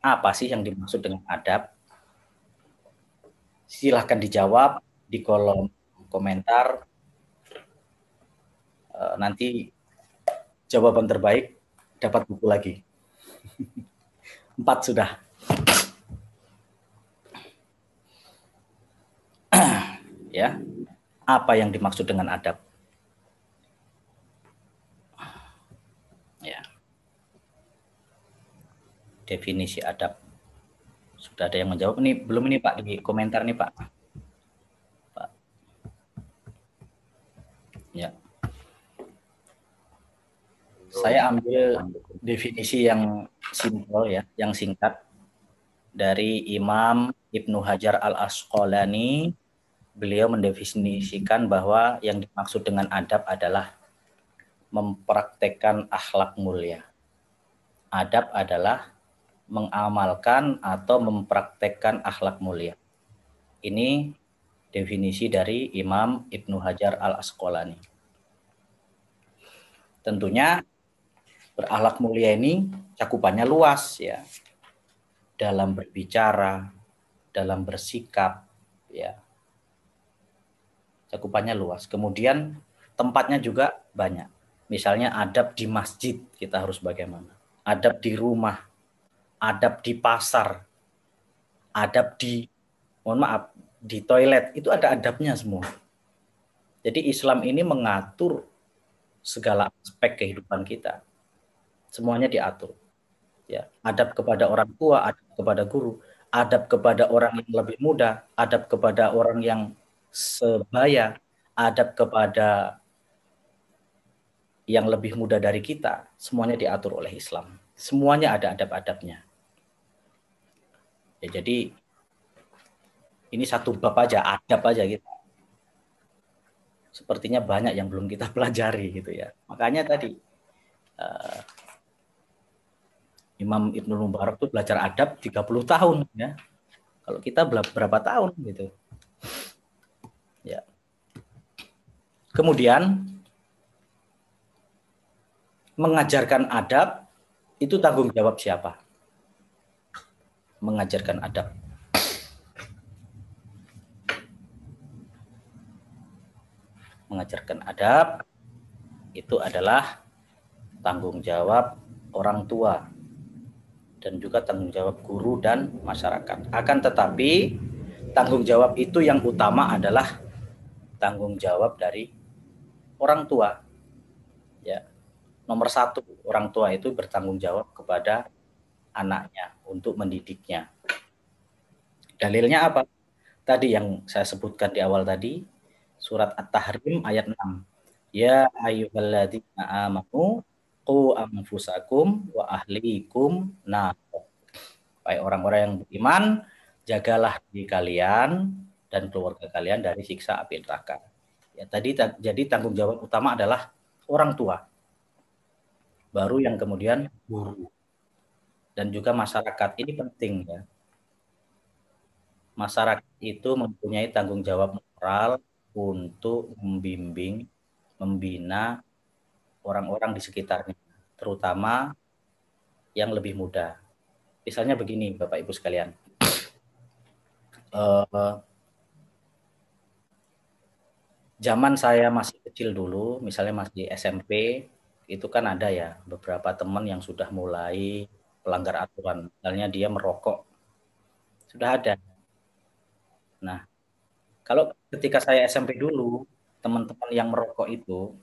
Apa sih yang dimaksud dengan adab? Silahkan dijawab di kolom komentar. Nanti jawaban terbaik dapat buku lagi. 4 sudah. Ya, apa yang dimaksud dengan adab? Ya, definisi adab. Sudah ada yang menjawab ini? Belum ini Pak, di komentar nih Pak. Ya. Saya ambil definisi yang simpel ya, yang singkat dari Imam Ibnu Hajar Al-Asqalani. Beliau mendefinisikan bahwa yang dimaksud dengan adab adalah mempraktekkan akhlak mulia. Adab adalah mengamalkan atau mempraktekkan akhlak mulia. Ini definisi dari Imam Ibnu Hajar Al-Asqalani. Tentunya berakhlak mulia ini cakupannya luas ya. Dalam berbicara, dalam bersikap ya. Cakupannya luas. Kemudian tempatnya juga banyak. Misalnya adab di masjid, kita harus bagaimana? Adab di rumah, adab di pasar, adab di, mohon maaf, di toilet, itu ada adabnya semua. Jadi Islam ini mengatur segala aspek kehidupan kita. Semuanya diatur. Ya, adab kepada orang tua, adab kepada guru, adab kepada orang yang lebih muda, adab kepada orang yang sebaya, adab kepada yang lebih muda dari kita, semuanya diatur oleh Islam. Semuanya ada adab-adabnya. Ya, jadi ini satu bab aja, adab aja kita. Sepertinya banyak yang belum kita pelajari gitu ya. Makanya tadi Imam Ibnu Mubarak tuh belajar adab 30 tahun ya. Kalau kita berapa tahun gitu. Ya. Kemudian mengajarkan adab itu tanggung jawab siapa? Mengajarkan adab. Mengajarkan adab itu adalah tanggung jawab orang tua dan juga tanggung jawab guru dan masyarakat. Akan tetapi tanggung jawab itu yang utama adalah tanggung jawab dari orang tua. Ya, nomor 1 orang tua itu bertanggung jawab kepada anaknya untuk mendidiknya. Dalilnya apa? Tadi yang saya sebutkan di awal tadi, surat At-Tahrim ayat 6. Ya ayyuhalladzina amanu qu anfusakum wa ahlikum nar. Baik orang-orang yang beriman, jagalah diri kalian dan keluarga kalian dari siksa api neraka. Ya, jadi tanggung jawab utama adalah orang tua. Baru yang kemudian guru. Dan juga masyarakat. Ini penting ya. Masyarakat itu mempunyai tanggung jawab moral untuk membimbing, membina orang-orang di sekitarnya, terutama yang lebih muda. Misalnya begini, Bapak Ibu sekalian. Zaman saya masih kecil dulu, misalnya masih SMP, itu kan ada ya beberapa teman yang sudah mulai pelanggar aturan. Misalnya dia merokok. Sudah ada. Nah, kalau ketika saya SMP dulu, teman-teman yang merokok itu,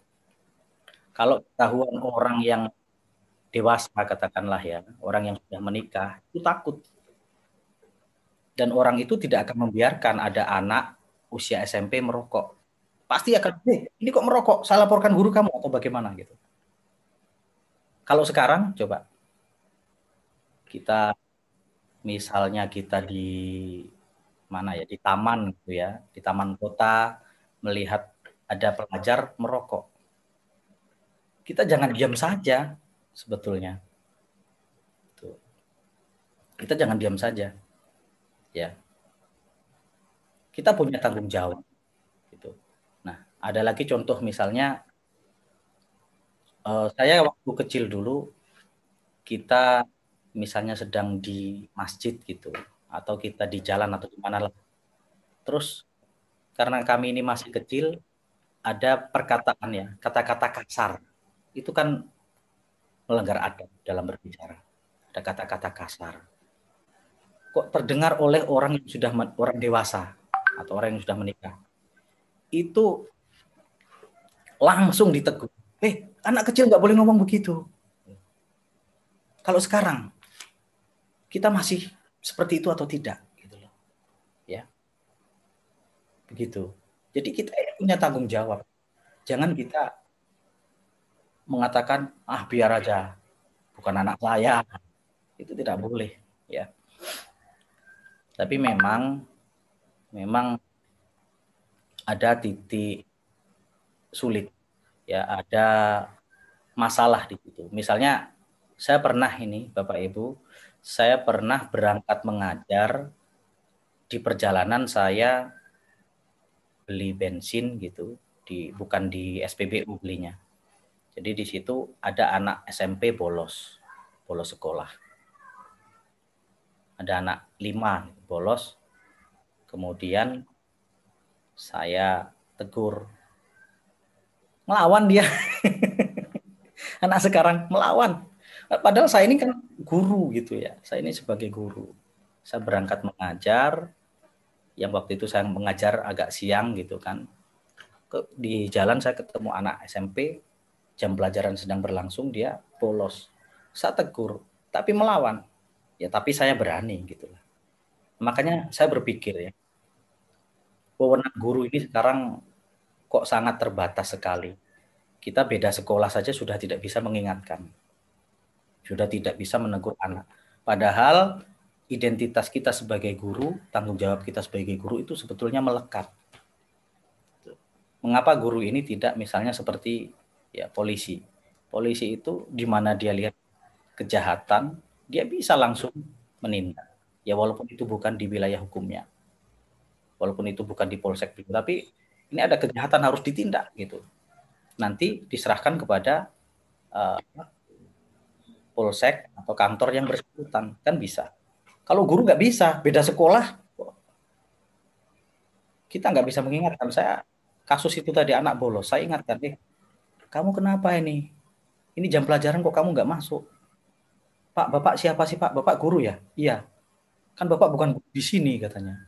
kalau ketahuan orang yang dewasa katakanlah ya, orang yang sudah menikah, itu takut. Dan orang itu tidak akan membiarkan ada anak usia SMP merokok. Pasti akan, ini kok merokok, saya laporkan guru kamu atau bagaimana gitu. Kalau sekarang coba kita misalnya kita di mana ya, di taman gitu ya, di taman kota melihat ada pelajar merokok. Kita jangan diam saja sebetulnya. Kita jangan diam saja, ya. Kita punya tanggung jawab, gitu. Nah, ada lagi contoh misalnya, saya waktu kecil dulu kita misalnya sedang di masjid gitu, atau kita di jalan atau di mana lah. Terus karena kami ini masih kecil, ada perkataan ya, kata-kata kasar. Itu kan melanggar adab dalam berbicara. Ada kata-kata kasar. Kok terdengar oleh orang yang sudah orang dewasa atau orang yang sudah menikah. Itu langsung ditegur. Anak kecil nggak boleh ngomong begitu. Kalau sekarang kita masih seperti itu atau tidak, gitu loh. Ya, begitu. Jadi kita punya tanggung jawab. Jangan kita mengatakan biar aja, bukan anak saya. Itu tidak boleh, ya. Tapi memang ada titik sulit, ya, ada masalah di situ. Misalnya saya pernah ini Bapak Ibu, saya pernah berangkat mengajar, di perjalanan saya beli bensin gitu, bukan di SPBU belinya. Jadi di situ ada anak SMP bolos sekolah. Ada anak 5 bolos, kemudian saya tegur. Melawan dia. Anak sekarang melawan. Padahal saya ini kan guru gitu ya. Saya ini sebagai guru. Saya berangkat mengajar, yang waktu itu saya mengajar agak siang gitu kan. Di jalan saya ketemu anak SMP, jam pelajaran sedang berlangsung, dia bolos. Saya tegur, tapi melawan. Ya tapi saya berani gitu lah. Makanya saya berpikir ya, wewenang guru ini sekarang kok sangat terbatas sekali. Kita beda sekolah saja sudah tidak bisa mengingatkan. Sudah tidak bisa menegur anak. Padahal identitas kita sebagai guru, tanggung jawab kita sebagai guru itu sebetulnya melekat. Mengapa guru ini tidak misalnya seperti ya polisi? Polisi itu di mana dia lihat kejahatan, dia bisa langsung menindak. Ya walaupun itu bukan di wilayah hukumnya. Walaupun itu bukan di polsek, tapi ini ada kejahatan harus ditindak gitu. Nanti diserahkan kepada polsek atau kantor yang bersangkutan, kan bisa. Kalau guru nggak bisa, beda sekolah, kita nggak bisa mengingatkan. Saya kasus itu tadi anak bolos, saya ingatkan, kamu kenapa ini? Ini jam pelajaran kok kamu nggak masuk? Pak, Bapak siapa sih Pak? Bapak guru ya? Iya. Kan Bapak bukan guru di sini katanya.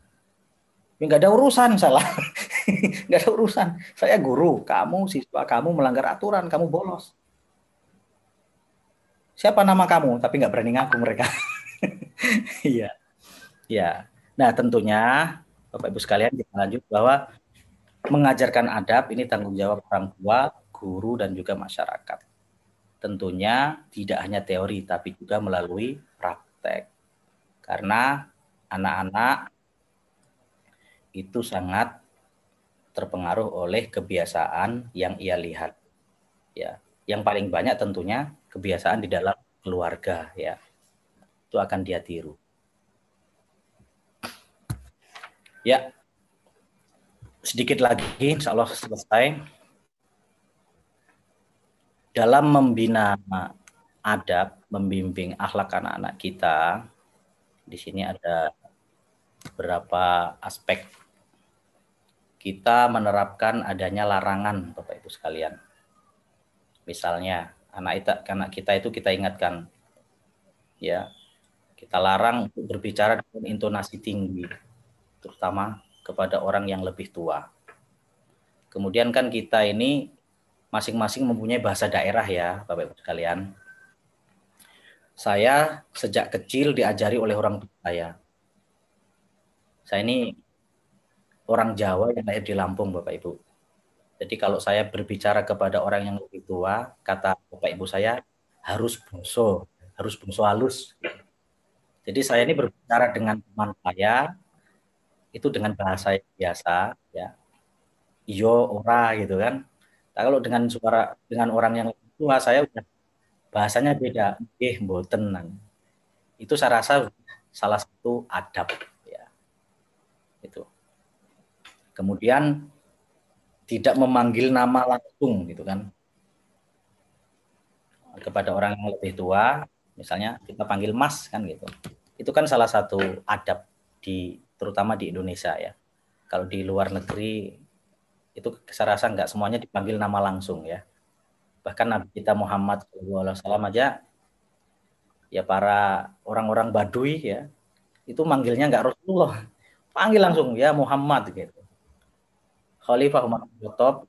Ya nggak ada urusan, salah. Nggak ada urusan. Saya guru, kamu siswa, kamu melanggar aturan, kamu bolos. Siapa nama kamu? Tapi nggak berani ngaku mereka. Iya. Ya. Nah, tentunya Bapak Ibu sekalian kita lanjut bahwa mengajarkan adab ini tanggung jawab orang tua, guru dan juga masyarakat. Tentunya tidak hanya teori tapi juga melalui praktek. Karena anak-anak itu sangat terpengaruh oleh kebiasaan yang ia lihat. Ya, yang paling banyak tentunya kebiasaan di dalam keluarga ya. Itu akan dia tiru. Ya, sedikit lagi insya Allah selesai. Dalam membina adab, membimbing akhlak anak-anak kita, di sini ada beberapa aspek. Kita menerapkan adanya larangan, Bapak Ibu sekalian. Misalnya, anak kita itu kita ingatkan, ya, kita larang untuk berbicara dengan intonasi tinggi, terutama kepada orang yang lebih tua. Kemudian kan kita ini masing-masing mempunyai bahasa daerah ya, Bapak Ibu sekalian. Saya sejak kecil diajari oleh orang tua saya. Saya ini orang Jawa yang lahir di Lampung, Bapak Ibu. Jadi kalau saya berbicara kepada orang yang lebih tua, kata Bapak Ibu saya, harus bungsu halus. Jadi saya ini berbicara dengan teman saya itu dengan bahasa yang biasa, ya, iyo, ora gitu kan. Nah, kalau dengan orang yang lebih tua, saya udah bahasanya beda, mboten. Itu saya rasa salah satu adab, ya, itu. Kemudian tidak memanggil nama langsung gitu kan kepada orang yang lebih tua, misalnya kita panggil Mas kan gitu. Itu kan salah satu adab terutama di Indonesia ya. Kalau di luar negeri itu saya rasa nggak semuanya dipanggil nama langsung ya. Bahkan Nabi kita Muhammad SAW aja ya para orang-orang Baduy ya itu manggilnya nggak Rasulullah, panggil langsung ya Muhammad gitu. Khalifah Umar bin Khattab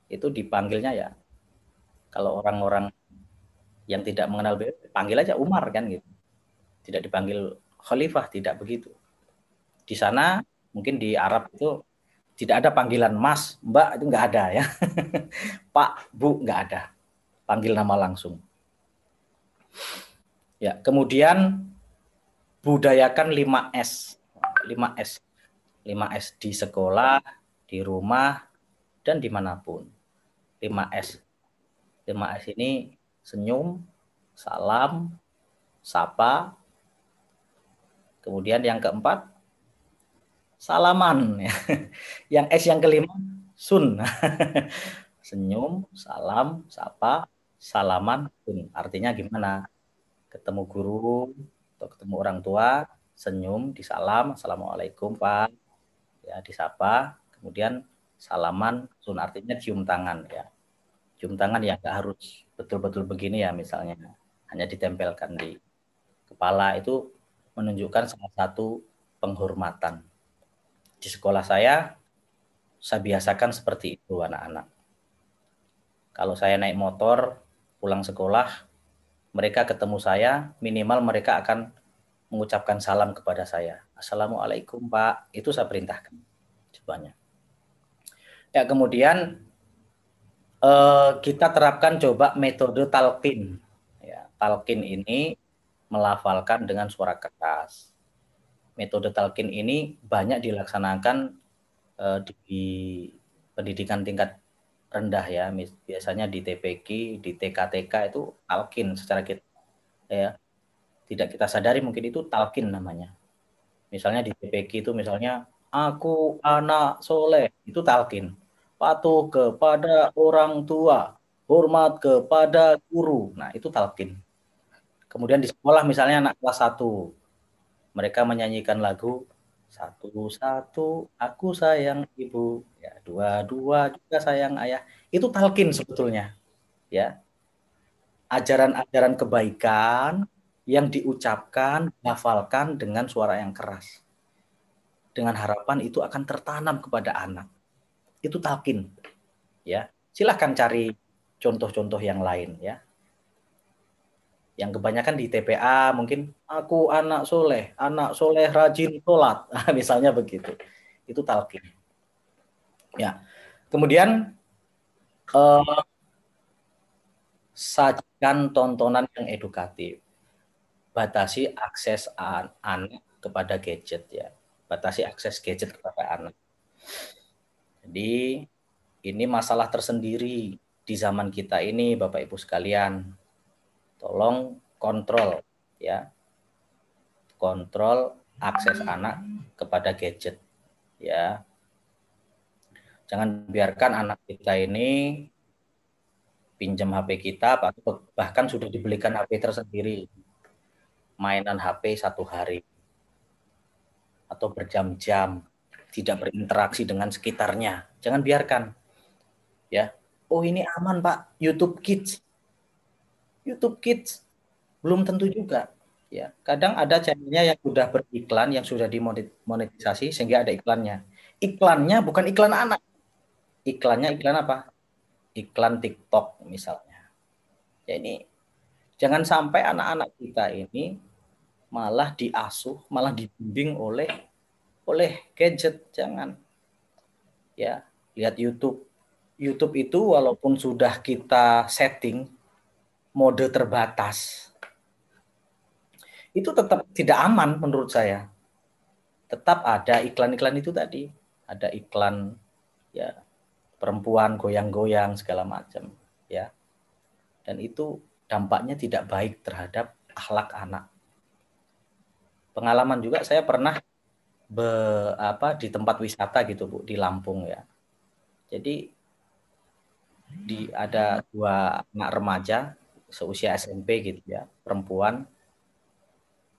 itu dipanggilnya ya kalau orang-orang yang tidak mengenal beliau panggil aja Umar kan gitu. Tidak dipanggil Khalifah, tidak begitu. Di sana mungkin di Arab itu tidak ada panggilan Mas, Mbak itu nggak ada ya. Pak, Bu nggak ada. Panggil nama langsung. Ya, kemudian budayakan 5S. 5S. 5S di sekolah, di rumah, dan dimanapun. 5S. 5S ini senyum, salam, sapa. Kemudian yang keempat, salaman. Yang S yang kelima, sun. Senyum, salam, sapa, salaman, sun. Artinya gimana? Ketemu guru atau ketemu orang tua, senyum, disalam, assalamualaikum Pak, ya disapa, kemudian salaman, sun artinya cium tangan ya, cium tangan ya nggak harus betul-betul begini ya, misalnya hanya ditempelkan di kepala, itu menunjukkan salah satu penghormatan. Di sekolah saya biasakan seperti itu anak-anak. Kalau saya naik motor pulang sekolah, mereka ketemu saya, minimal mereka akan mengucapkan salam kepada saya. Assalamualaikum Pak, itu saya perintahkan semuanya. Ya, kemudian kita terapkan coba metode talqin. Ya, talqin ini melafalkan dengan suara keras. Metode talqin ini banyak dilaksanakan di pendidikan tingkat rendah ya, biasanya di TPQ, di TK-TK itu talqin secara kita ya tidak kita sadari mungkin itu talqin namanya. Misalnya di TPQ itu misalnya aku anak soleh itu talqin, patuh kepada orang tua, hormat kepada guru, nah itu talqin. Kemudian di sekolah misalnya anak kelas 1 mereka menyanyikan lagu satu satu aku sayang ibu ya, dua dua juga sayang ayah, itu talqin sebetulnya ya, ajaran-ajaran kebaikan yang diucapkan, dihafalkan dengan suara yang keras. Dengan harapan itu akan tertanam kepada anak. Itu talqin. Ya. Silahkan cari contoh-contoh yang lain ya. Yang kebanyakan di TPA mungkin aku anak soleh rajin sholat. Misalnya begitu. Itu talqin. Ya. Kemudian sajikan tontonan yang edukatif. Batasi akses anak kepada gadget ya. Batasi akses gadget kepada anak. Jadi ini masalah tersendiri di zaman kita ini Bapak Ibu sekalian. Tolong kontrol ya. Kontrol akses anak kepada gadget ya. Jangan biarkan anak kita ini pinjam HP kita, bahkan sudah dibelikan HP tersendiri. Mainan HP 1 hari atau berjam-jam, tidak berinteraksi dengan sekitarnya. Jangan biarkan. Ya. Oh, ini aman, Pak. YouTube Kids. YouTube Kids belum tentu juga. Ya, kadang ada channelnya yang sudah beriklan, yang sudah dimonetisasi sehingga ada iklannya. Iklannya bukan iklan anak. Iklannya iklan apa? Iklan TikTok misalnya. Ya, ini jangan sampai anak-anak kita ini malah diasuh, malah dibimbing oleh gadget. Jangan. Ya, lihat YouTube. YouTube itu walaupun sudah kita setting mode terbatas, itu tetap tidak aman menurut saya. Tetap ada iklan-iklan itu tadi, ada iklan ya perempuan goyang-goyang segala macam ya, dan itu dampaknya tidak baik terhadap akhlak anak. Pengalaman juga saya pernah di tempat wisata gitu Bu, di Lampung ya. Jadi ada 2 anak remaja seusia SMP gitu ya, perempuan.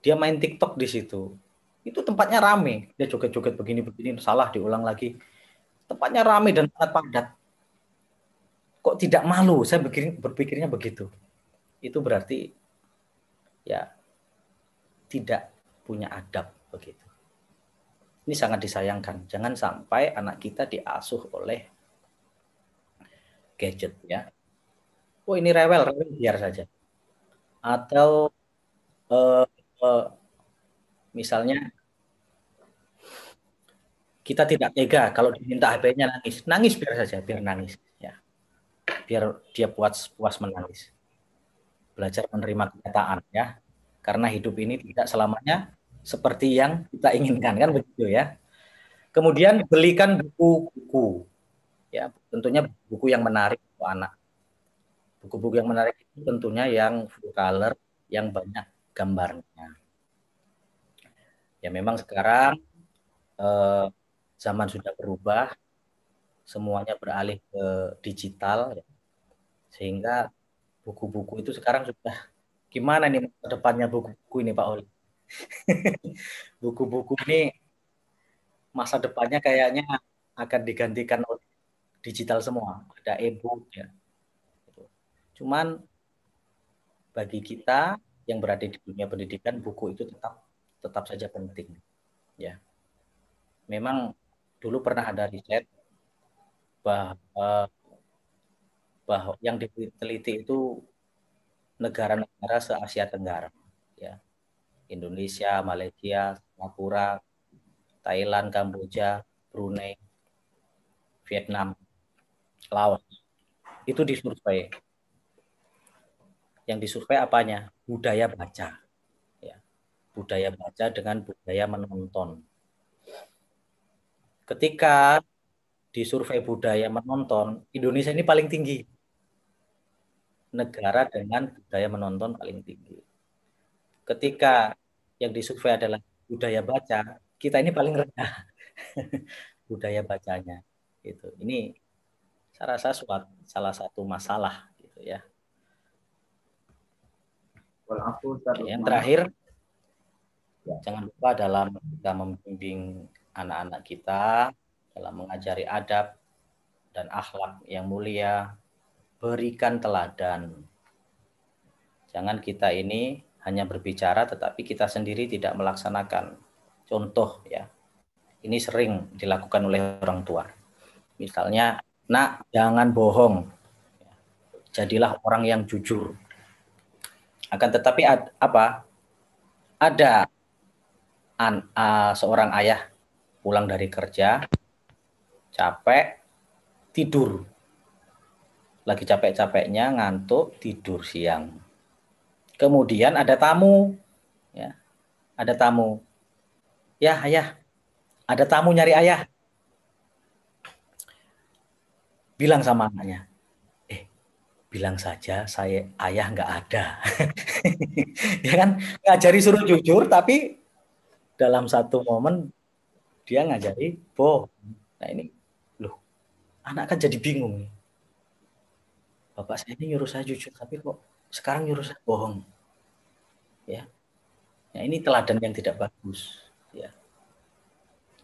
Dia main TikTok di situ. Itu tempatnya rame. Dia joget-joget begini-begini, salah diulang lagi. Tempatnya rame dan sangat padat. Kok tidak malu? Saya berpikirnya begitu. Itu berarti ya tidak punya adab begitu. Ini sangat disayangkan. Jangan sampai anak kita diasuh oleh gadget ya. Oh ini rewel biar saja. Atau eh, eh, misalnya kita tidak tega kalau diminta HP-nya nangis. Nangis biar saja, biar nangis ya. Biar dia puas menangis. Belajar menerima kenyataan ya. Karena hidup ini tidak selamanya seperti yang kita inginkan kan begitu ya. Kemudian belikan buku-buku ya, tentunya buku yang menarik untuk anak. Buku-buku yang menarik itu tentunya yang full color, yang banyak gambarnya. Ya memang sekarang zaman sudah berubah, semuanya beralih ke digital, ya. Sehingga buku-buku itu sekarang sudah gimana nih ke depannya buku-buku ini Pak Oli? Buku-buku ini masa depannya kayaknya akan digantikan oleh digital semua, ada e-book ya. Cuman bagi kita yang berada di dunia pendidikan, buku itu tetap saja penting ya. Memang dulu pernah ada riset bahwa yang diteliti itu negara-negara se-Asia Tenggara ya. Indonesia, Malaysia, Singapura, Thailand, Kamboja, Brunei, Vietnam, Laos. Itu disurvei. Yang disurvei apanya? Budaya baca. Ya. Budaya baca dengan budaya menonton. Ketika disurvei budaya menonton, Indonesia ini paling tinggi. Negara dengan budaya menonton paling tinggi. Ketika yang disurvei adalah budaya baca, kita ini paling rendah budaya bacanya. Gitu. Ini saya rasa salah satu masalah gitu ya. Yang terakhir, jangan lupa dalam kita membimbing anak-anak kita dalam mengajari adab dan akhlak yang mulia, berikan teladan. Jangan kita ini hanya berbicara tetapi kita sendiri tidak melaksanakan. Contoh ya, ini sering dilakukan oleh orang tua. Misalnya, nak jangan bohong, jadilah orang yang jujur. Akan tetapi ada seorang ayah pulang dari kerja, capek, tidur. Lagi capek-capeknya, ngantuk, tidur siang. Kemudian ada tamu, ya, ada tamu. Ya ayah, ada tamu nyari ayah. Bilang sama anaknya, bilang saja saya ayah nggak ada. Ya kan, ngajari suruh jujur, tapi dalam satu momen dia ngajari bohong. Nah ini, loh, anak kan jadi bingung nih. Bapak saya ini nyuruh saya jujur, tapi kok sekarang nyuruh saya bohong. Ya, nah ini teladan yang tidak bagus. Ya,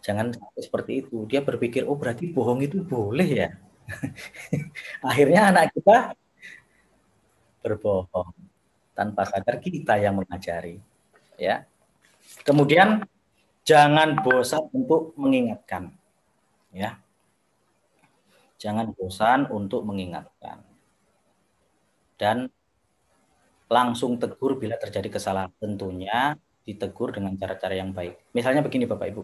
jangan seperti itu. Dia berpikir, oh berarti bohong itu boleh ya. Akhirnya anak kita berbohong tanpa sadar kita yang mengajari. Ya. Kemudian jangan bosan untuk mengingatkan. Ya. Jangan bosan untuk mengingatkan. Dan langsung tegur bila terjadi kesalahan. Tentunya ditegur dengan cara-cara yang baik. Misalnya begini Bapak Ibu.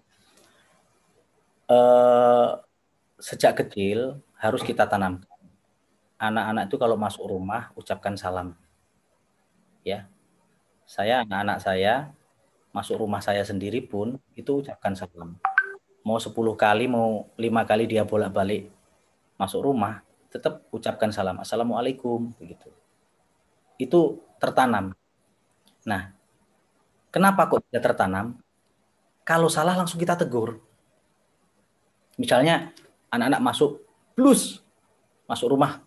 Sejak kecil harus kita tanamkan. Anak-anak itu kalau masuk rumah ucapkan salam. ya. Saya, anak-anak saya, masuk rumah saya sendiri pun, itu ucapkan salam. Mau 10 kali, mau 5 kali dia bolak-balik masuk rumah, tetap ucapkan salam. Assalamualaikum, begitu. Itu tertanam. Nah, kenapa kok tidak tertanam? Kalau salah langsung kita tegur. Misalnya, anak-anak masuk rumah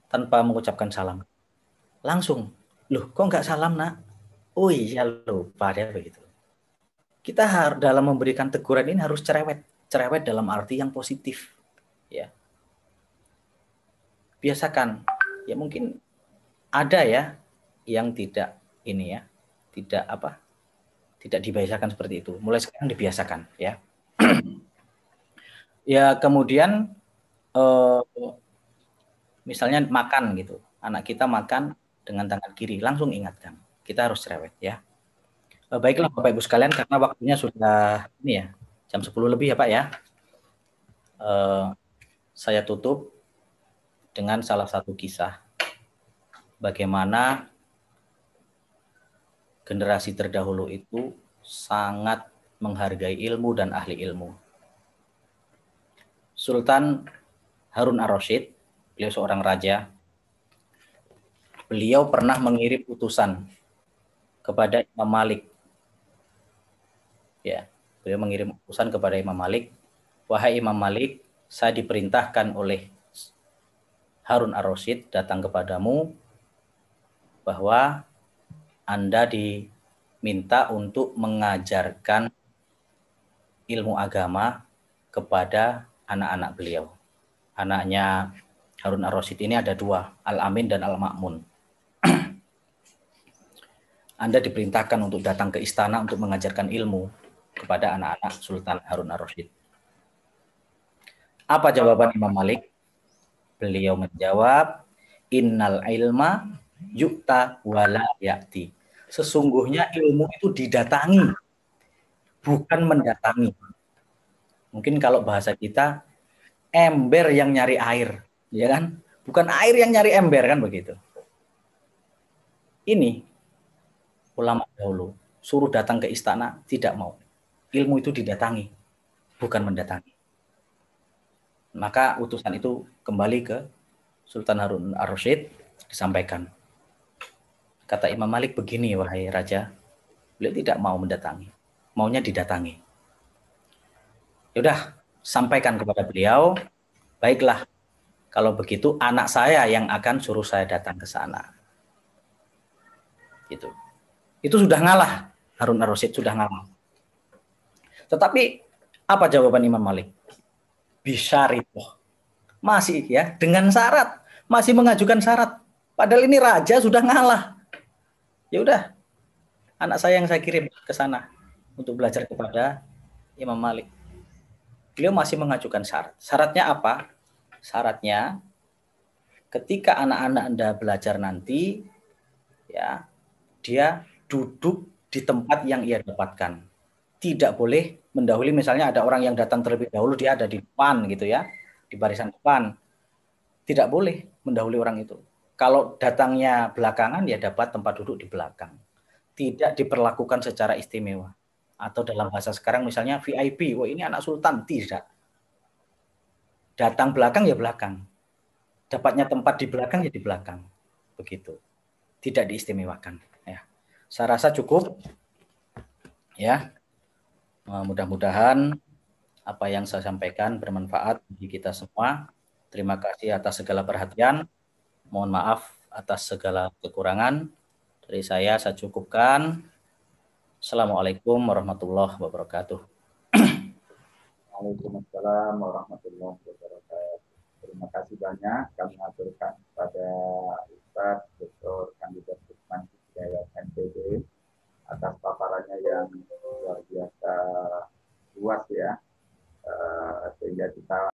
tanpa mengucapkan salam. Langsung, loh kok nggak salam nak? Oh iya lupa dia begitu. Kita harus dalam memberikan teguran ini harus cerewet dalam arti yang positif, ya. Biasakan, ya mungkin ada ya yang tidak ini ya, tidak dibiasakan seperti itu. Mulai sekarang dibiasakan, ya. Ya kemudian misalnya makan gitu, anak kita makan dengan tangan kiri, langsung ingatkan, kita harus cerewet ya. Baiklah Bapak Ibu sekalian, karena waktunya sudah ini ya, jam 10 lebih ya Pak ya. Saya tutup dengan salah satu kisah bagaimana generasi terdahulu itu sangat menghargai ilmu dan ahli ilmu. Sultan Harun ar-Rasyid, beliau seorang raja, beliau pernah mengirim utusan kepada Imam Malik. Ya, beliau mengirim utusan kepada Imam Malik, wahai Imam Malik, saya diperintahkan oleh Harun ar-Rasyid datang kepadamu bahwa Anda diminta untuk mengajarkan ilmu agama kepada anak-anak beliau. Anaknya Harun ar-Rasyid ini ada dua, Al-Amin dan Al-Ma'mun. Anda diperintahkan untuk datang ke istana untuk mengajarkan ilmu kepada anak-anak Sultan Harun ar-Rasyid. Apa jawaban Imam Malik? Beliau menjawab, innal ilma yukta wala yakti. Sesungguhnya ilmu itu didatangi, bukan mendatangi. Mungkin kalau bahasa kita, ember yang nyari air, ya kan? Bukan air yang nyari ember, kan begitu. Ini ulama dahulu suruh datang ke istana, tidak mau. Ilmu itu didatangi, bukan mendatangi. Maka utusan itu kembali ke Sultan Harun ar-Rasyid, disampaikan. Kata Imam Malik begini, wahai raja, beliau tidak mau mendatangi, maunya didatangi. Yaudah, sampaikan kepada beliau, baiklah, kalau begitu anak saya yang akan suruh saya datang ke sana. Gitu. Itu sudah ngalah, Harun ar-Rasyid sudah ngalah. Tetapi apa jawaban Imam Malik? Bisa ripoh. Masih ya, dengan syarat, masih mengajukan syarat. Padahal ini raja sudah ngalah. Ya udah, anak saya yang saya kirim ke sana untuk belajar kepada Imam Malik. Beliau masih mengajukan syarat. Syaratnya apa? Syaratnya ketika anak-anak Anda belajar nanti, ya, dia duduk di tempat yang ia dapatkan. Tidak boleh mendahului, misalnya ada orang yang datang terlebih dahulu, dia ada di depan gitu ya, di barisan depan. Tidak boleh mendahului orang itu. Kalau datangnya belakangan, ya dapat tempat duduk di belakang. Tidak diperlakukan secara istimewa. Atau dalam bahasa sekarang misalnya VIP, wah ini anak sultan, tidak. Datang belakang ya belakang. Dapatnya tempat di belakang ya di belakang. Begitu. Tidak diistimewakan. Ya. Saya rasa cukup. Ya. Mudah-mudahan apa yang saya sampaikan bermanfaat bagi kita semua. Terima kasih atas segala perhatian. Mohon maaf atas segala kekurangan. Dari saya cukupkan. Assalamualaikum warahmatullahi wabarakatuh. Waalaikumsalam warahmatullahi wabarakatuh. Terima kasih banyak kami aturkan kepada Ustaz Dr. Kandidat